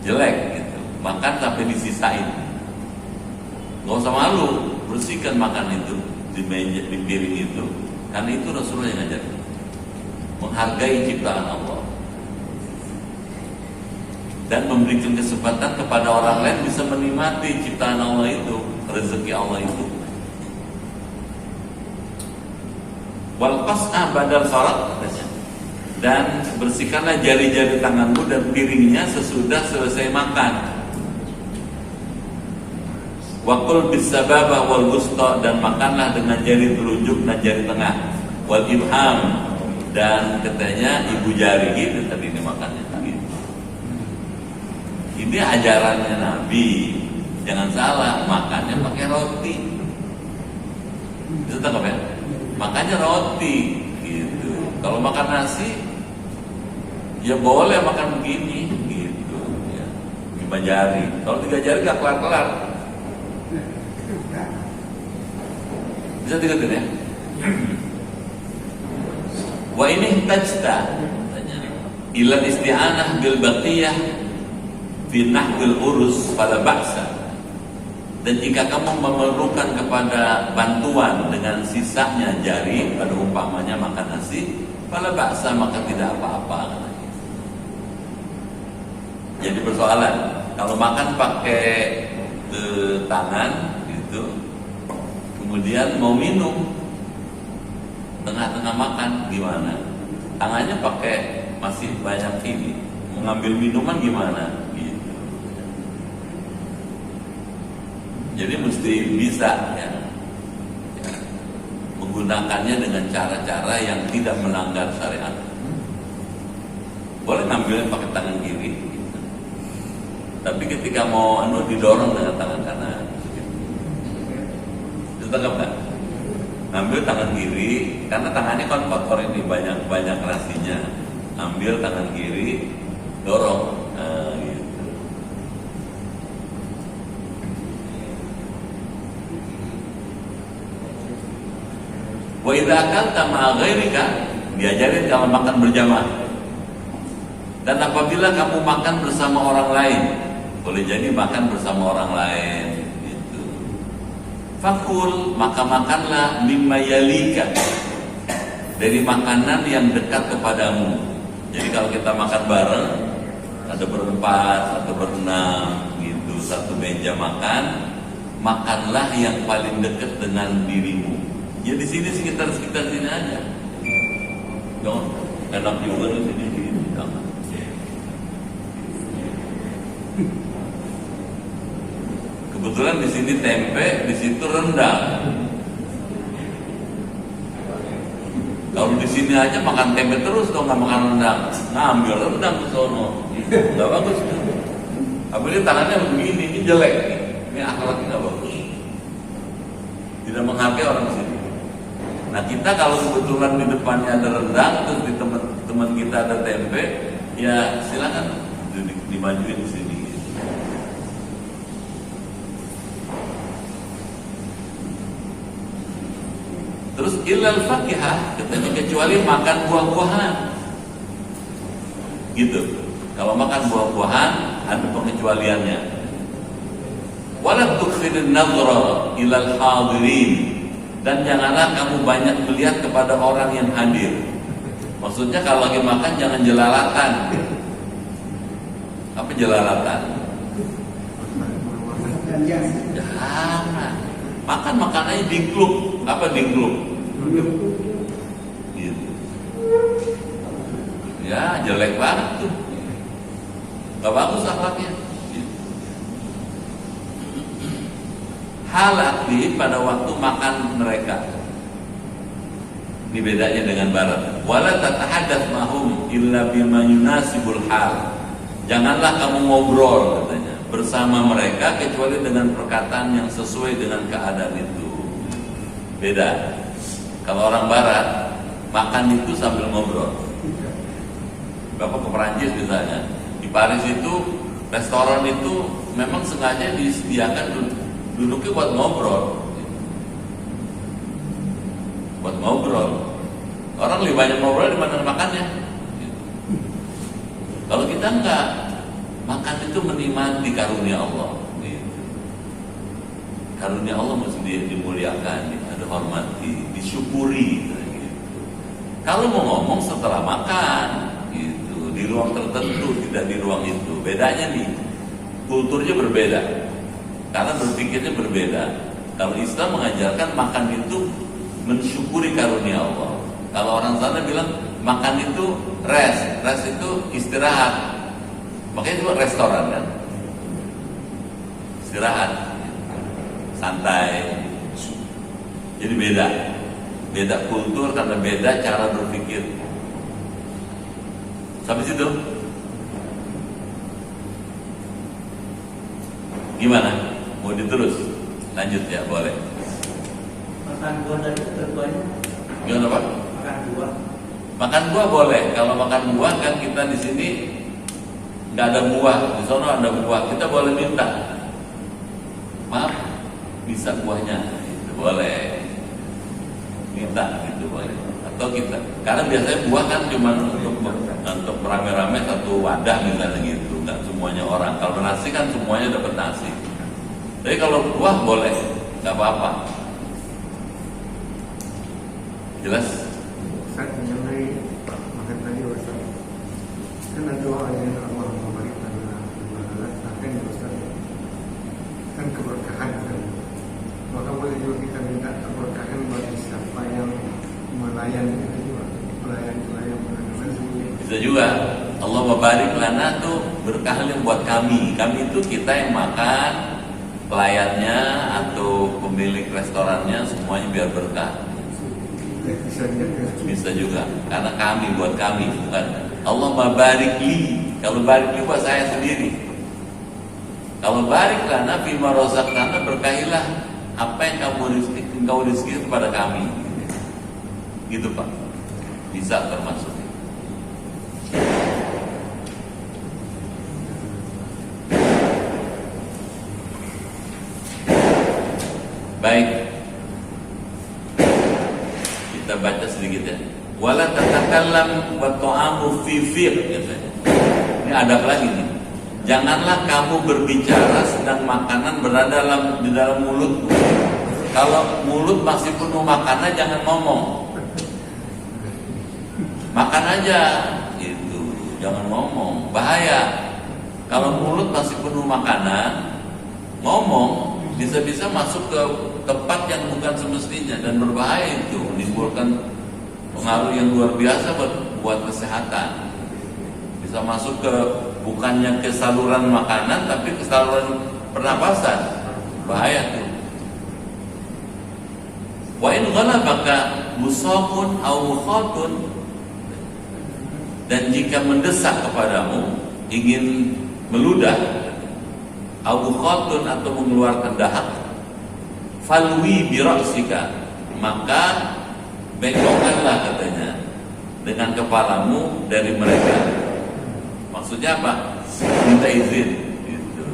jelek gitu, makan sampai disisain, nggak usah malu, bersihkan makan itu. Di meja, di piring itu, karena itu Rasulullah yang ngajar, menghargai ciptaan Allah dan memberikan kesempatan kepada orang lain bisa menikmati ciptaan Allah itu, rezeki Allah itu. Wal qas'a badal salat, dan bersihkanlah jari-jari tanganmu dan piringnya sesudah selesai makan. Wakul bisababah wal wusta, dan makanlah dengan jari telunjuk dan jari tengah. Wal ibham, dan katanya ibu jari, gitu tadi ini makannya. Gitu. Ini ajarannya Nabi. Jangan salah, makannya pakai roti. Itu tangkap ya? Makannya roti, gitu. Kalau makan nasi, ya boleh makan begini, gitu. Ya. 5 jari. Kalau 3 jari gak kelar-kelar. Bisa dikatakan ya. Wa ini tajta ila isti'anah bil baqiyah fi nahwil urus pada ba'sa, dan jika kamu memerlukan kepada bantuan dengan sisanya jari pada umpamanya makan nasi, pada ba'sa, maka tidak apa-apa. Jadi persoalan kalau makan pakai tangan gitu, kemudian mau minum tengah-tengah makan gimana? Tangannya pakai masih banyak ini, mengambil minuman gimana? Gitu. Jadi mesti bisa ya, menggunakannya dengan cara-cara yang tidak melanggar syariat. Boleh ngambilnya pakai tangan kiri, gitu. Tapi ketika mau didorong dengan tangan kanan. Tetap kan? Ambil tangan kiri, karena tangannya kan kotor ini, banyak rasinya. Ambil tangan kiri, dorong, gitu. Wa idza akalta ma'a ghairika, diajarin kalau makan berjamaah. Dan apabila kamu makan bersama orang lain, boleh jadi makan bersama orang lain. Fakul, maka makanlah mimma yalika, dari makanan yang dekat kepadamu. Jadi kalau kita makan bareng, ada berempat atau berenam gitu, satu meja makan, makanlah yang paling dekat dengan dirimu. Ya di sini sekitar sini aja. Jangan enak juga di sini. Jangan. Kebetulan di sini tempe, di situ rendang. Kalau di sini aja makan tempe terus dong, nggak makan rendang. Ngambil rendang ke sono, nggak bagus. Apalagi tangannya begini, ini jelek. Ini akhlaknya nggak bagus. Tidak menghargai orang sini. Nah kita kalau kebetulan di depannya ada rendang, terus di teman kita ada tempe, ya silakan dimajuin di sini. Terus ilal fakihah, katanya kecuali makan buah-buahan. Gitu. Kalau makan buah-buahan ada pengecualiannya. Wala tukhfidun nadhra ilal hadirin, dan janganlah kamu banyak melihat kepada orang yang hadir. Maksudnya kalau lagi makan jangan jelalatan. Apa jelalatan? Jangan. Makan aja dingkluk. Apa dingkluk? Gitu. Ya jelek banget tuh. Gak bagus akhlaknya. Hal aktif pada waktu makan mereka. Ini bedanya dengan barat. Wala tatahadats mahum illa bima yunasibul hal. Janganlah kamu ngobrol katanya bersama mereka kecuali dengan perkataan yang sesuai dengan keadaan itu. Beda. Kalau orang barat makan itu sambil ngobrol. Bapak ke Perancis misalnya, di Paris itu restoran itu memang sengaja disediakan duduknya buat ngobrol. Buat ngobrol. Orang lebih banyak ngobrol dibanding makannya. Kalau kita enggak, makan itu menikmati karunia Allah. Karunia Allah mesti dimuliakan, dihormati, disyukuri. Gitu. Kalau mau ngomong setelah makan, gitu, di ruang tertentu, tidak di ruang itu. Bedanya nih, kulturnya berbeda. Karena berpikirnya berbeda. Kalau Islam mengajarkan makan itu mensyukuri karunia Allah. Kalau orang sana bilang makan itu rest itu istirahat. Makanya itu restoran kan. Istirahat, santai. Jadi beda kultur karena beda cara berpikir. Sampai situ. Gimana? Mau diterus? Lanjut ya, boleh. Makan buah tadi terbanyak. Gimana Pak? Makan buah. Makan buah boleh. Kalau makan buah kan kita di sini nggak ada buah, di sana ada buah. Kita boleh minta. Maaf, bisa buahnya? Itu boleh. Minta gitu boleh. Atau kita, karena biasanya buah kan cuma untuk rame-rame satu wadah misalnya gitu. Nggak semuanya orang. Kalau nasi kan semuanya dapat nasi. Tapi kalau buah boleh, nggak apa-apa. Jelas? Ustaz, mengenai makan tadi Ustaz, kan ada doa yang Allah memberikan akan Ustaz, kan keberkahan kan. Maka boleh juga kita minta keberkahan bagi siapa yang melayan kita juga, pelayan Bisa juga. Allah mabarik lana tuh berkahnya buat kami. Kami itu kita yang makan, pelayannya atau pemilik restorannya semuanya biar berkah. Bisa juga. Karena kami buat kami, bukan Allah mabarik li. Kalau barik li buat saya sendiri. Kalau barik lana bima razaqtana, berkahilah apa yang engkau rizki kepada kami. Gitu Pak. Bisa termasuk. Baik, kita baca sedikit ya. Wala tatakallam wa ta'amu fi katanya. Ini adab lagi nih. Janganlah kamu berbicara sedang makanan berada di dalam mulutmu. Kalau mulut masih penuh makanan jangan ngomong. Makan aja, gitu. Jangan ngomong, bahaya. Kalau mulut masih penuh makanan, ngomong bisa-bisa masuk ke tempat yang bukan semestinya dan berbahaya, itu menimbulkan pengaruh yang luar biasa buat kesehatan. Bisa masuk ke bukannya ke saluran makanan tapi ke saluran pernapasan, bahaya tuh. Wa in ghalabaka musaqun aw mukhatun, dan jika mendesak kepadamu ingin meludah, aw mukhatun atau mengeluarkan dahak, falwi bi ra'sika, maka bengkokkanlah katanya dengan kepalamu dari mereka. Maksudnya apa? Minta izin gitu,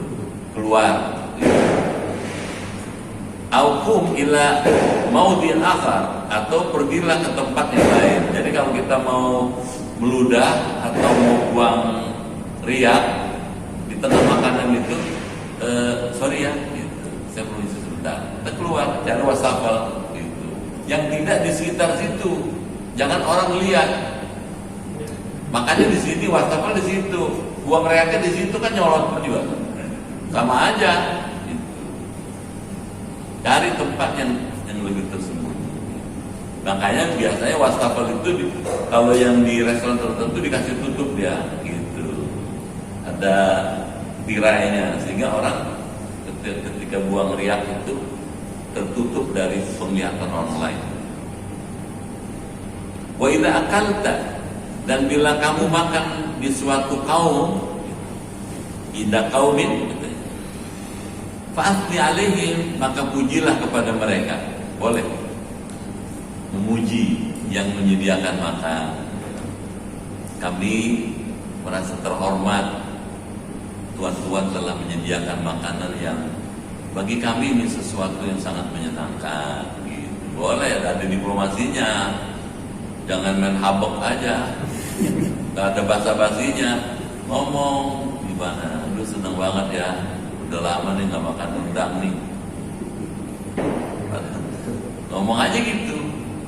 keluar gitu. Aukum ila maudhi'in akhar, atau pergilah ke tempat yang lain. Jadi kalau kita mau meludah atau mau buang riak di tengah makanan itu, sorry ya, gitu, saya perlu izin sebentar. Kita keluar, cari wastafel gitu. Yang tidak di sekitar situ, jangan orang lihat. Makanya di sini wastafel di situ, buang riaknya di situ kan nyolot juga, sama aja. Cari tempat yang lebih tersembunyi. Makanya biasanya wastafel itu kalau yang di restoran tertentu dikasih tutup dia, gitu. Ada tirainya sehingga orang ketika buang riak itu tertutup dari penglihatan orang lain. Wa idza akalta, dan bila kamu makan di suatu kaum, inda qaumin, fa'athni alaihim, maka pujilah kepada mereka. Boleh memuji yang menyediakan makan. Kami merasa terhormat, tuan-tuan telah menyediakan makanan yang bagi kami ini sesuatu yang sangat menyenangkan gitu. Boleh, ada diplomasinya. Jangan main habok aja, gak ada basa-basinya. Ngomong gimana, lu seneng banget ya, udah lama nih gak makan rendang nih. Ngomong aja gitu,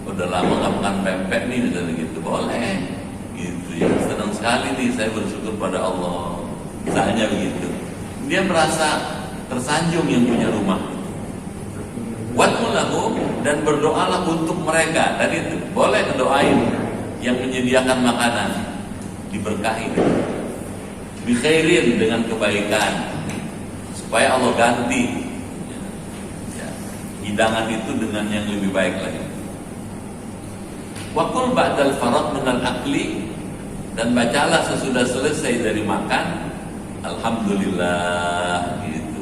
udah lama gak makan pempek nih, misalnya gitu. Boleh gitu ya, senang sekali nih, saya bersyukur pada Allah, misalnya begitu. Dia merasa tersanjung yang punya rumah. Wad'ulahu, dan berdoalah untuk mereka. Tadi itu boleh doain yang menyediakan makanan, diberkahi bi khairin, dengan kebaikan, supaya Allah ganti hidangan itu dengan yang lebih baik lagi. Wa qul ba'dal faragh minal akli, dan bacalah sesudah selesai dari makan, alhamdulillah gitu.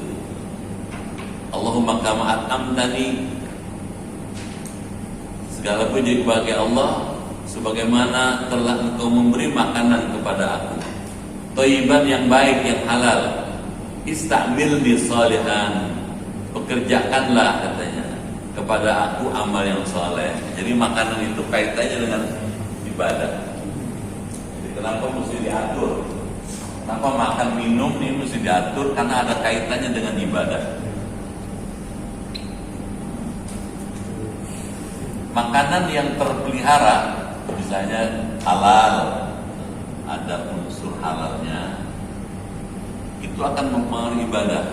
Allahumma kama at'amtani, segala puji bagi Allah sebagaimana telah Engkau memberi makanan kepada aku, thayyiban, yang baik, yang halal. Istamilni salihan, pekerjakanlah katanya kepada aku amal yang saleh. Jadi makanan itu kaitannya dengan ibadah. Jadi kenapa mesti diatur? Kenapa makan minum ini mesti diatur? Karena ada kaitannya dengan ibadah. Makanan yang terpelihara, misalnya halal, ada unsur halalnya, itu akan mempengaruhi ibadah.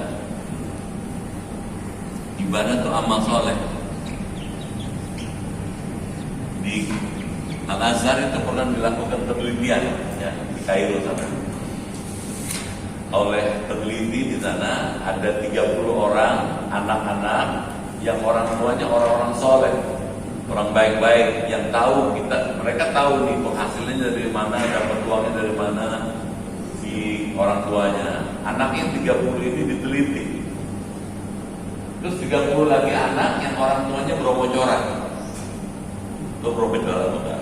Ibadah itu amal soleh. Di Al-Azhar itu pernah dilakukan penelitian ya, di Kairo sana. Oleh peneliti di sana ada 30 orang anak-anak yang orang tuanya orang-orang soleh, orang baik-baik, yang tahu mereka tahu nih penghasilannya dari mana, dapat uangnya dari mana, si orang tuanya. Anaknya 30 ini diteliti. Terus 30 lagi anak yang orang tuanya berobocoran. Itu berobocoran bukan?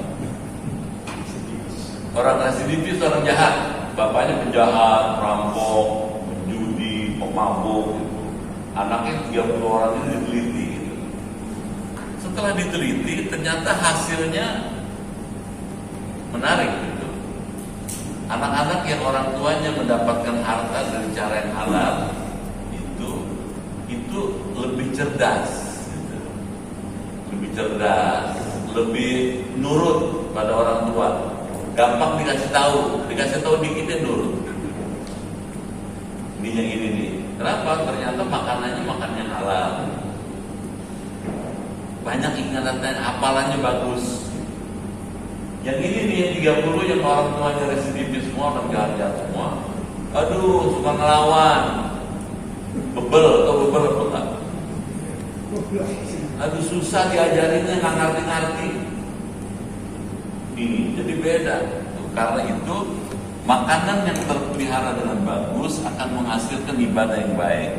Orang residivis, orang jahat. Bapaknya penjahat, perampok, penjudi, pemabuk gitu. Anaknya 30 orang ini diteliti gitu. Setelah diteliti, ternyata hasilnya menarik gitu. Anak-anak yang orang tuanya mendapatkan harta dari cara yang halal itu lebih cerdas gitu. Lebih cerdas, lebih nurut pada orang tua. Gampang dikasih tahu dikitnya nurut. Ini yang ini nih, Kenapa? Ternyata makanannya makannya halal. Banyak ingatannya, hafalannya bagus. Yang ini nih yang 30 yang orang tuanya residivis semua, orang jahat semua. Aduh, suka ngelawan. Bebel, atau bebel apa enggak? Aduh, susah diajarinnya, nggak ngerti-ngerti. Ini jadi beda. Karena itu makanan yang terpelihara dengan bagus akan menghasilkan ibadah yang baik.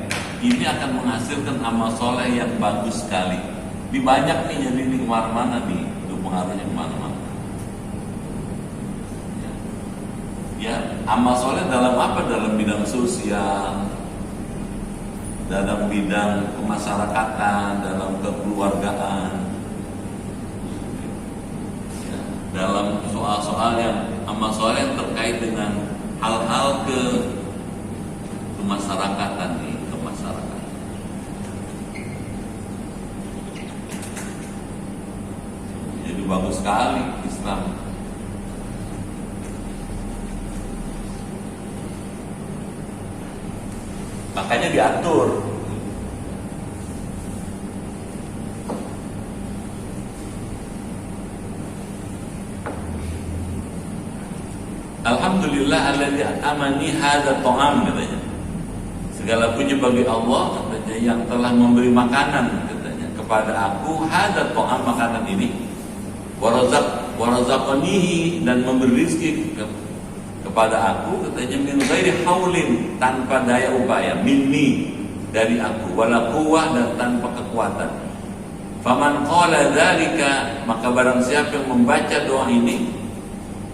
Ini akan menghasilkan amal soleh yang bagus sekali. Di banyak nih, jadi ini kemana-mana nih, itu pengaruhnya kemana-mana. Ya, amal soleh dalam apa? Dalam bidang sosial, dalam bidang kemasyarakatan, dalam kekeluargaan, ya, dalam soal-soal yang amal soleh yang terkait dengan hal-hal kemasyarakatan nih, kemasyarakatan. Jadi bagus sekali Islam. Makanya diatur. Alhamdulillah alladzi amani hadza ta'am, katanya. Segala puji bagi Allah, katanya, yang telah memberi makanan, katanya, kepada aku hadza ta'am, makanan ini, warazaqanihi, dan memberi rezeki kepada aku, katanya, min ghairi haulin, tanpa daya upaya, minni, dari aku, wala quwwah, dan tanpa kekuatan. Faman qala dzalika, maka barang siapa yang membaca doa ini,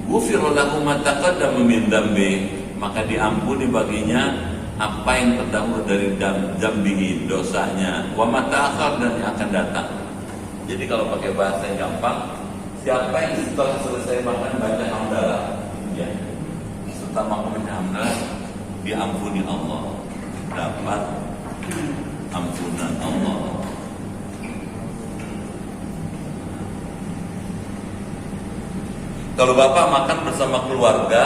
ghufira lahu ma taqaddama min dzambi, maka diampuni baginya apa yang terdahulu dari dzambihi, dosanya, wa ma ta'akhkhar, dan yang akan datang. Jadi kalau pakai bahasa yang gampang, siapa yang setelah selesai makan baca hamdalah, ya, setelah makan hamdalah, diampuni Allah, dapat ampunan Allah. Kalau bapak makan bersama keluarga,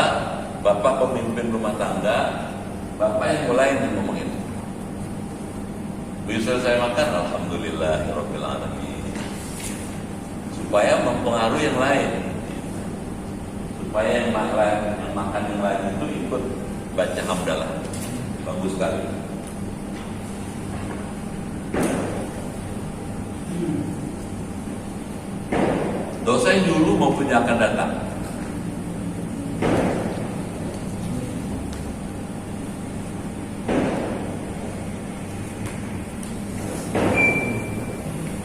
bapak pemimpin rumah tangga, bapak yang mulai ngomong itu. Bisa saya makan, alhamdulillahirabbil alamin. Supaya mempengaruhi yang lain, supaya yang makan yang lain itu ikut baca hamdalah. Bagus sekali. Dosa yang dulu maupun yang akan datang.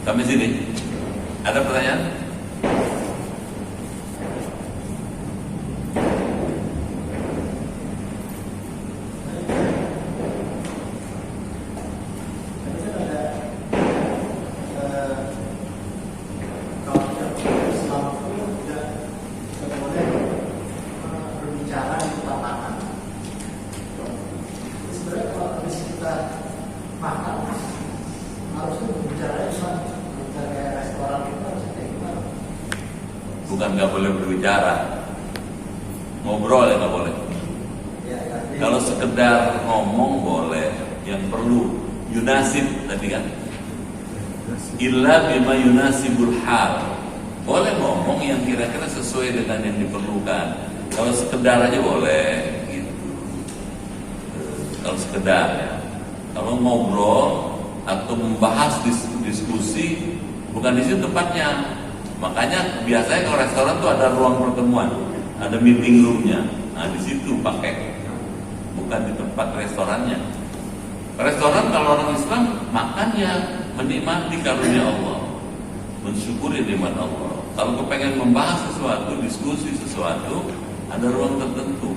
Sampai sini. Ada pertanyaan? Bukan nggak boleh berbicara, ngobrol ya nggak boleh. Kalau sekedar ngomong boleh, yang perlu yunasib tadi kan, illa bima yunasibul hal, boleh ngomong yang kira-kira sesuai dengan yang diperlukan. Kalau sekedar aja boleh gitu. Kalau sekedar ya. Kalau ngobrol atau membahas diskusi, bukan di situ tempatnya. Makanya biasanya kalau restoran tuh ada ruang pertemuan, ada meeting roomnya. Nah di situ pakai, bukan di tempat restorannya. Restoran kalau orang Islam makannya menikmati karunia Allah, mensyukuri nikmat Allah. Kalau kepengen membahas sesuatu, diskusi sesuatu, ada ruang tertentu,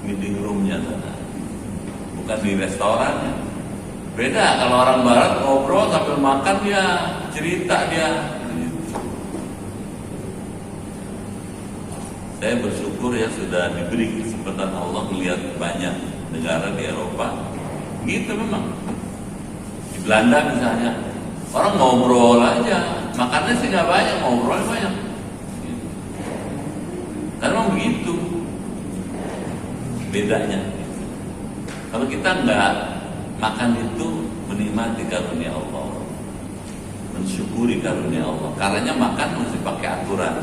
meeting roomnya sana. Bukan di restorannya. Beda kalau orang Barat ngobrol sambil makan, dia cerita dia. Saya bersyukur ya sudah diberi kesempatan Allah melihat banyak negara di Eropa. Gitu memang. Di Belanda misalnya, orang ngobrol aja, makannya sih nggak banyak, ngobrol banyak. Gitu. Dan memang begitu bedanya. Kalau kita nggak, makan itu menikmati karunia Allah, mensyukuri karunia Allah. Karena makan mesti pakai aturan.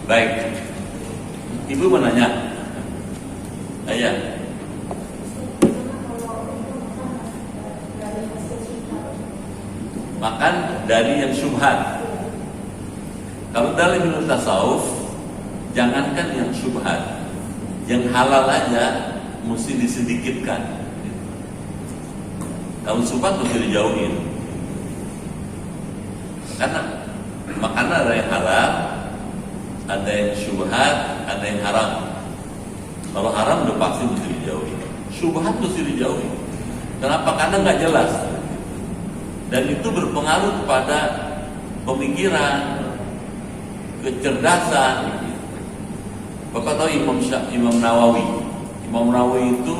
Baik, Ibu menanya, ayah. Makan dari yang syubhat. Kalau dalam ilmu tasawuf, jangankan yang syubhat, yang halal aja mesti disedikitkan. Kalau syubhat mesti dijauhin. Karena makanan ada yang halal, ada yang syubhat, ada yang haram. Kalau haram udah pasti mesti dijauhi. Syubhat mesti dijauhi. Kenapa? Karena nggak jelas. Dan itu berpengaruh kepada pemikiran, kecerdasan. Bapak tahu Imam Nawawi. Imam Nawawi itu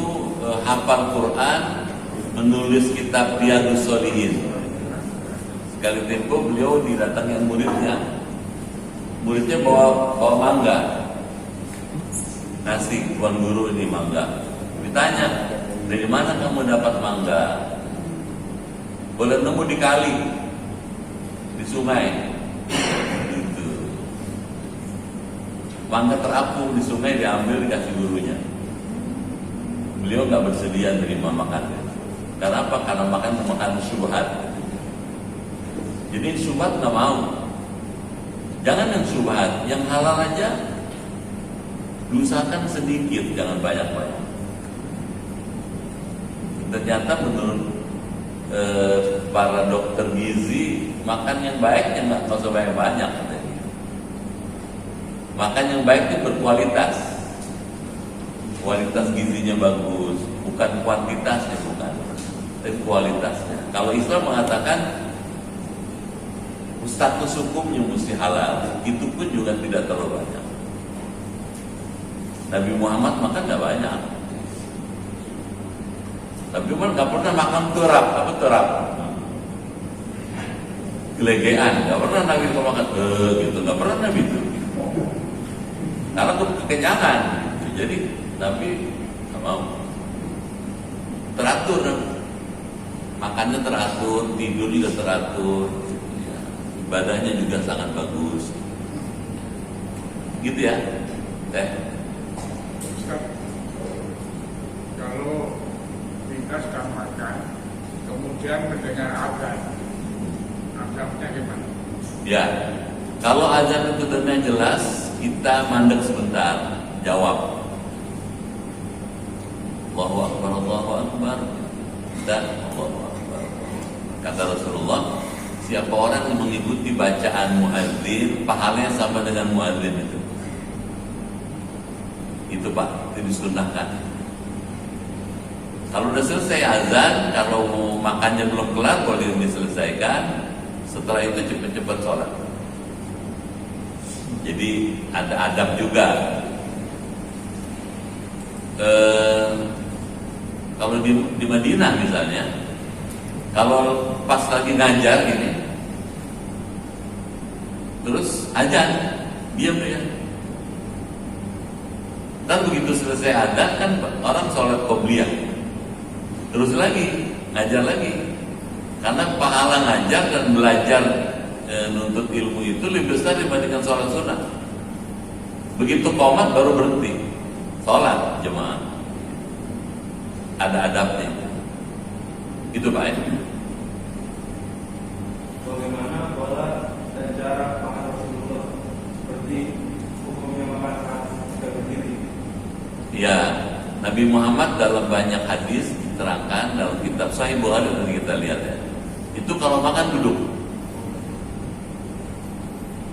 hafal Quran, menulis kitab Riyadhus Shalihin. Sekali tempo beliau didatangi muridnya. Muridnya bawa mangga, nasi tuan guru ini mangga. Ditanya, dari mana kamu dapat mangga? Boleh nemu di kali, di sungai. Gitu. Mangga terapung di sungai diambil dikasih gurunya. Beliau nggak bersedia menerima makannya. Karena apa? Karena makan syubhat. Jadi syubhat nggak mau. Jangan yang syubhat, yang halal aja diusahakan sedikit, jangan banyak-banyak. Ternyata menurut para dokter gizi, makan yang baik yang nggak usah banyak-banyak. Makan yang baik itu berkualitas, kualitas gizinya bagus, bukan kuantitasnya, bukan, tapi kualitasnya. Kalau Islam mengatakan status hukumnya mesti halal, itu pun juga tidak terlalu banyak. Nabi Muhammad makan nggak banyak. Nabi Muhammad nggak pernah makan terap, apa terap? Gelegean, nggak pernah Nabi makan gitu, nggak pernah Nabi itu. Karena kekenyangan, gitu. Jadi Nabi nggak mau. Teratur, makannya teratur, tidur juga teratur. Ibadahnya juga sangat bagus. Gitu ya, Teh. Ustaz, kalau kita sedang makan, kemudian mendengar azan, azannya gimana? Ya, kalau azan itu tanda jelas, kita mandek sebentar, jawab. Allahu Akbar, Allahu Akbar, dan Allahu Akbar. Kata Rasulullah, siapa orang yang mengikuti bacaan muadzin, pahalanya sama dengan muadzin itu. Itu Pak, itu disunahkan. Kalau udah selesai azan, kalau makannya belum kelar, boleh diselesaikan. Setelah itu cepat-cepat sholat. Jadi ada adab juga. Kalau di Madinah misalnya, kalau pas lagi ngajar gini, terus azan, diam dia. Dan begitu selesai azan kan orang sholat qobliyah, terus lagi ngajar lagi, karena pahala ngajar dan belajar nuntut ilmu itu lebih besar dibandingkan sholat sunnah. Begitu qomat baru berhenti sholat jemaah, ada adabnya. Itu Pak ya. Bagaimana pola dan cara makan Rasulullah, seperti hukumnya makan saat sudah berdiri? Ya, Nabi Muhammad dalam banyak hadis diterangkan dalam kitab Sahih Bukhari, nanti kita lihat ya. Itu kalau makan duduk.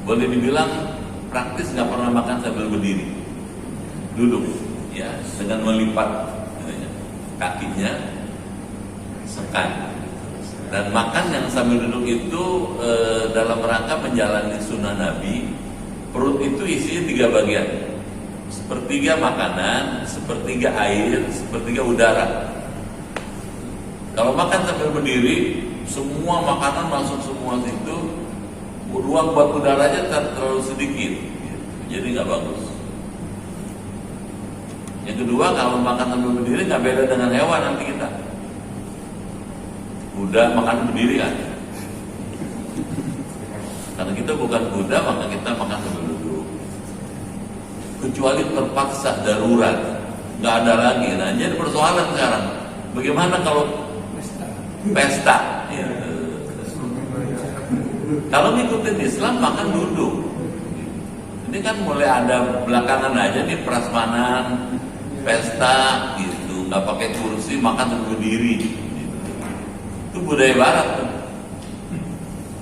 Boleh dibilang praktis nggak pernah makan sambil berdiri, duduk, ya, dengan melipat kakinya sekan. Dan makan yang sambil duduk itu dalam rangka menjalani sunnah Nabi. Perut itu isinya 3 bagian, sepertiga makanan, sepertiga air, sepertiga udara. Kalau makan sambil berdiri, semua makanan masuk semua situ, ruang buat udaranya terlalu sedikit. jadi nggak bagus. Yang kedua, kalau makan sambil berdiri nggak beda dengan hewan nanti kita. Kuda makan berdiri kan? Karena kita bukan kuda, maka kita makan sambil duduk. Kecuali terpaksa darurat, nggak ada lagi. Nah, jadi persoalan sekarang, bagaimana kalau pesta? Ya. Kalau ngikutin Islam makan duduk. Ini kan mulai ada belakangan aja nih prasmanan, pesta gitu, nggak pakai kursi, makan sambil berdiri. Gitu. Itu budaya Barat tuh.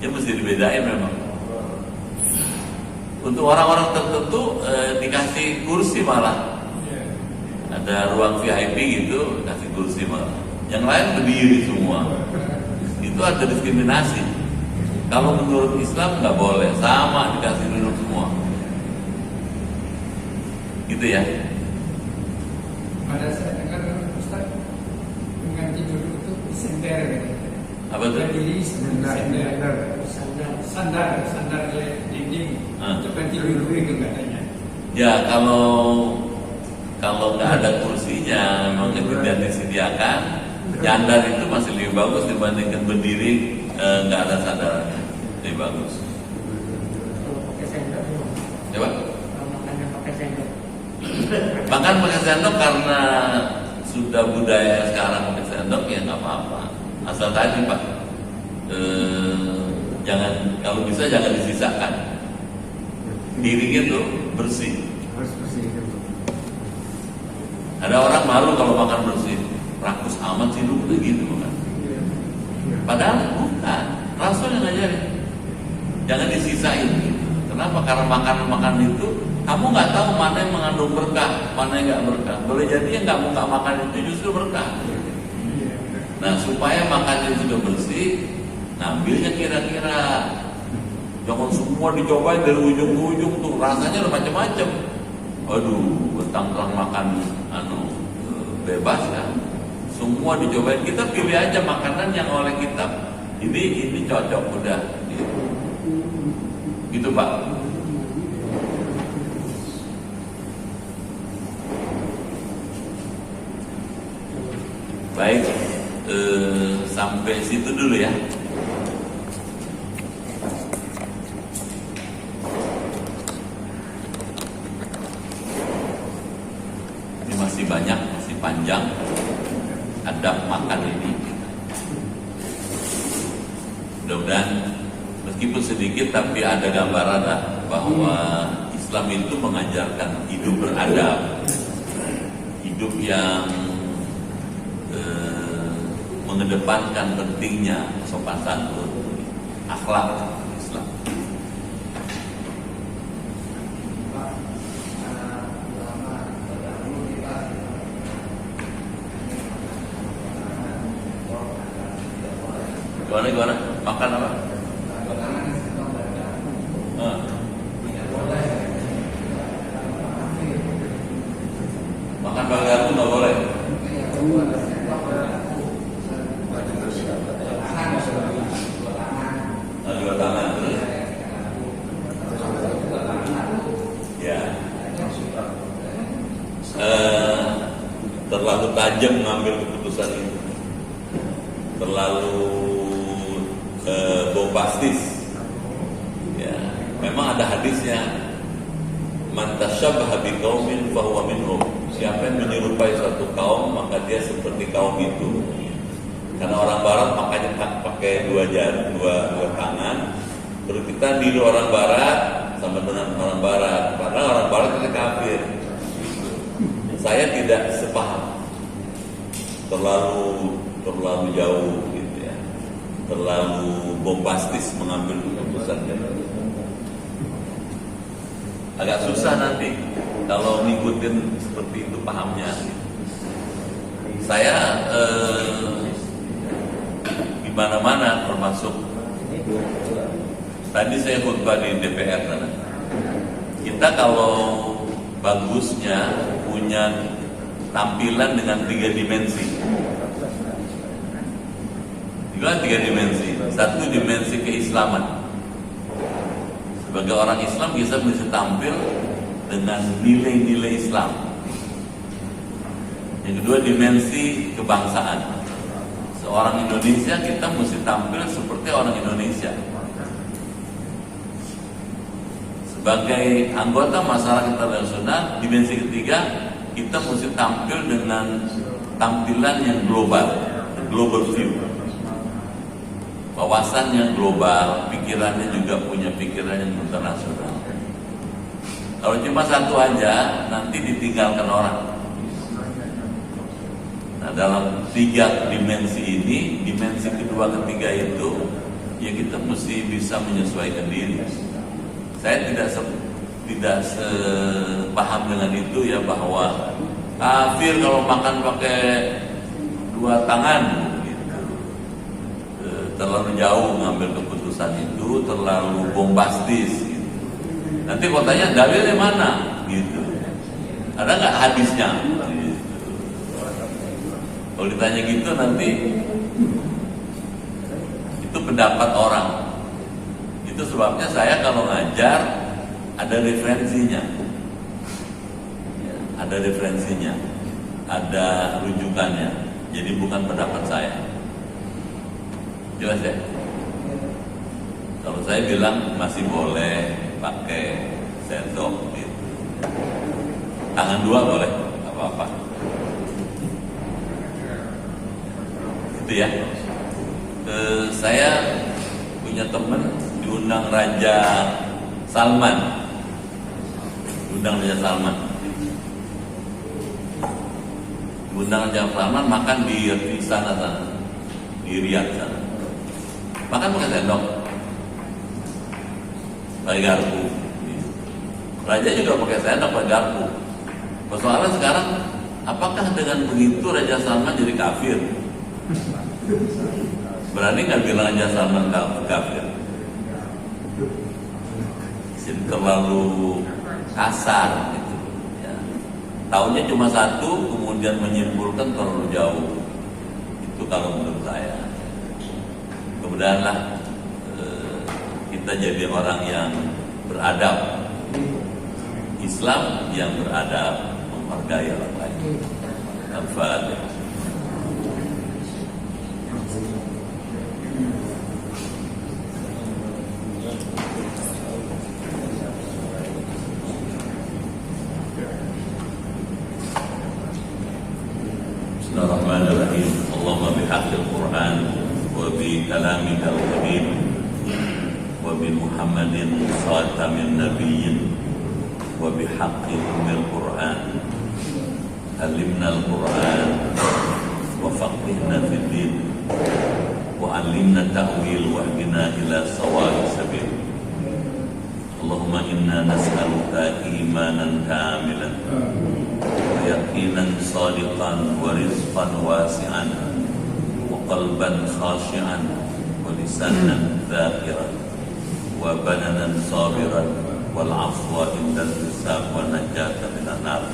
Ya mesti dibedain memang. Untuk orang-orang tertentu dikasih kursi malah. Ada ruang VIP gitu, kasih kursi malah. Yang lain berdiri semua. Itu ada diskriminasi. Kalau menurut Islam nggak boleh, sama dikasih duduk semua. Gitu ya. Pada saya dengar Ustaz mengganti duduk itu sender gitu. Apa tuh? Berdiri sandar dinding. Itu ganti duduk itu katanya. Ya kalau nggak ada kursinya, memang tidak disediakan, nyandar itu masih lebih bagus dibandingkan berdiri nggak ada sandarannya, lebih bagus. Kalau pakai sendok, Coba. kalau makannya pakai sendok. Makan pakai sendok karena sudah budaya sekarang pakai sendok ya nggak apa-apa. Asal tadi Pak, jangan, kalau bisa jangan disisakan. Piringnya tuh bersih. Harus bersih itu. Ada orang malu kalau makan bersih, rakus amat sih lu udah gitu makan. Padahal bukan, Rasul yang ngajarin. Jangan disisain. Kenapa? Karena makan itu kamu nggak tahu mana yang mengandung berkah, mana yang nggak berkah. Boleh jadi yang nggak makan itu justru berkah. Nah, supaya makannya juga bersih, ngambilnya kira-kira. Jangan semua dicobain dari ujung ke ujung tuh, rasanya udah macam-macam. Aduh, bentang-bentang makan bebas kan. Semua dicobain, kita pilih aja makanan yang oleh kita. Ini cocok udah. Gitu Pak. Baik, sampai situ dulu ya. Ini masih banyak, masih panjang adab makan ini. Mudah-mudahan meskipun sedikit tapi ada gambaran bahwa Islam itu mengajarkan hidup beradab, hidup yang mengedepankan pentingnya sopan santun, akhlak Islam. Gimana? Makan apa? Makan pakai garpu nggak boleh. Dua tangan terus. Ya. Terlalu tajam mengambil keputusan itu. Terlalu bombastis. Ya, memang ada hadisnya. Man tasyabbaha biqaumin fahuwa minhum. Siapa yang menyerupai suatu kaum maka dia seperti kaum itu. Karena orang Barat makanya pakai dua tangan. Terus kita niru orang Barat sama dengan orang Barat. Karena orang Barat itu kafir. Saya tidak sepaham. Terlalu jauh gitu ya. Terlalu bombastis mengambil keputusan. Agak susah nanti kalau ngikutin seperti itu pahamnya. Saya di mana-mana, termasuk tadi saya khutbah di DPR sana. Kita kalau bagusnya punya tampilan dengan 3 dimensi. Juga 3 dimensi. Satu dimensi keislaman. Sebagai orang Islam kita bisa tampil dengan nilai-nilai Islam. Yang kedua, dimensi kebangsaan. Seorang Indonesia, kita mesti tampil seperti orang Indonesia. Sebagai anggota masyarakat internasional, dimensi ketiga, kita mesti tampil dengan tampilan yang global, global view. Wawasan yang global, pikirannya juga punya pikiran yang internasional. Kalau cuma satu aja, nanti ditinggalkan orang. Nah, dalam 3 dimensi ini, dimensi kedua, ketiga itu, ya kita mesti bisa menyesuaikan diri. Saya tidak sepaham dengan itu ya, bahwa kafir kalau makan pakai 2 tangan gitu. Terlalu jauh ngambil keputusan itu, terlalu bombastis gitu. Nanti kotanya dalilnya mana gitu. Ada nggak hadisnya gitu. Kalau ditanya gitu nanti itu pendapat orang. Itu sebabnya saya kalau ngajar ada referensinya, ya, ada referensinya, ada rujukannya. Jadi bukan pendapat saya. Jelas ya? Kalau saya bilang masih boleh pakai sendok gitu. Tangan 2 boleh, apa-apa. Itu ya. Saya punya teman diundang Raja Salman. Diundang Raja Salman makan di sana, di Riyadh sana. Makan pakai sendok, pakai garpu. Raja juga pakai sendok, pakai garpu. Persoalan sekarang, apakah dengan begitu Raja Salman jadi kafir? Berani nggak bilang Raja Salman kafir? Jadi terlalu kasar gitu. Ya. Taunya cuma satu, kemudian menyimpulkan terlalu jauh. Itu kalau menurut saya. Mudah-mudahanlah kita jadi orang yang beradab, Islam yang beradab, menghargai orang lain. Al-Fatihah. Bismillahirrahmanirrahim. Allahumma bihaqqil Qur'an wa bi kalamikal karim wa bi Muhammadin khatamin nabiyyin wa bi haqqi ummil Qur'an alimna al-Qur'an wa faqihna fid din wa alimna ta'wil wa hdina ila sawa'is sabil. Allahumma inna nas'aluka imanan kamilan wa yaqinan sadiqan wa rizqan wasi'an wa qalban khashi'an wa lisanan dhakiran wa badanan sabiran wal afwa indal hisab wa najata minan nar.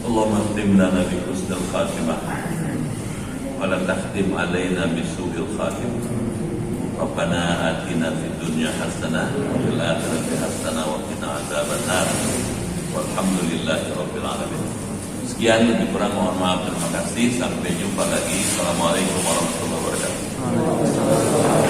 Allahumma khtim lana bi husnil khatimah wa la takhtim alaina bi su'il khatimah. Rabbana atina fid dunya hasanah wa fil akhirati hasanah wa qina adzabannar. Walhamdulillahi rabbil alamin. Sekian, lebih kurang mohon maaf. Terima kasih. Sampai jumpa lagi. Assalamualaikum warahmatullahi wabarakatuh.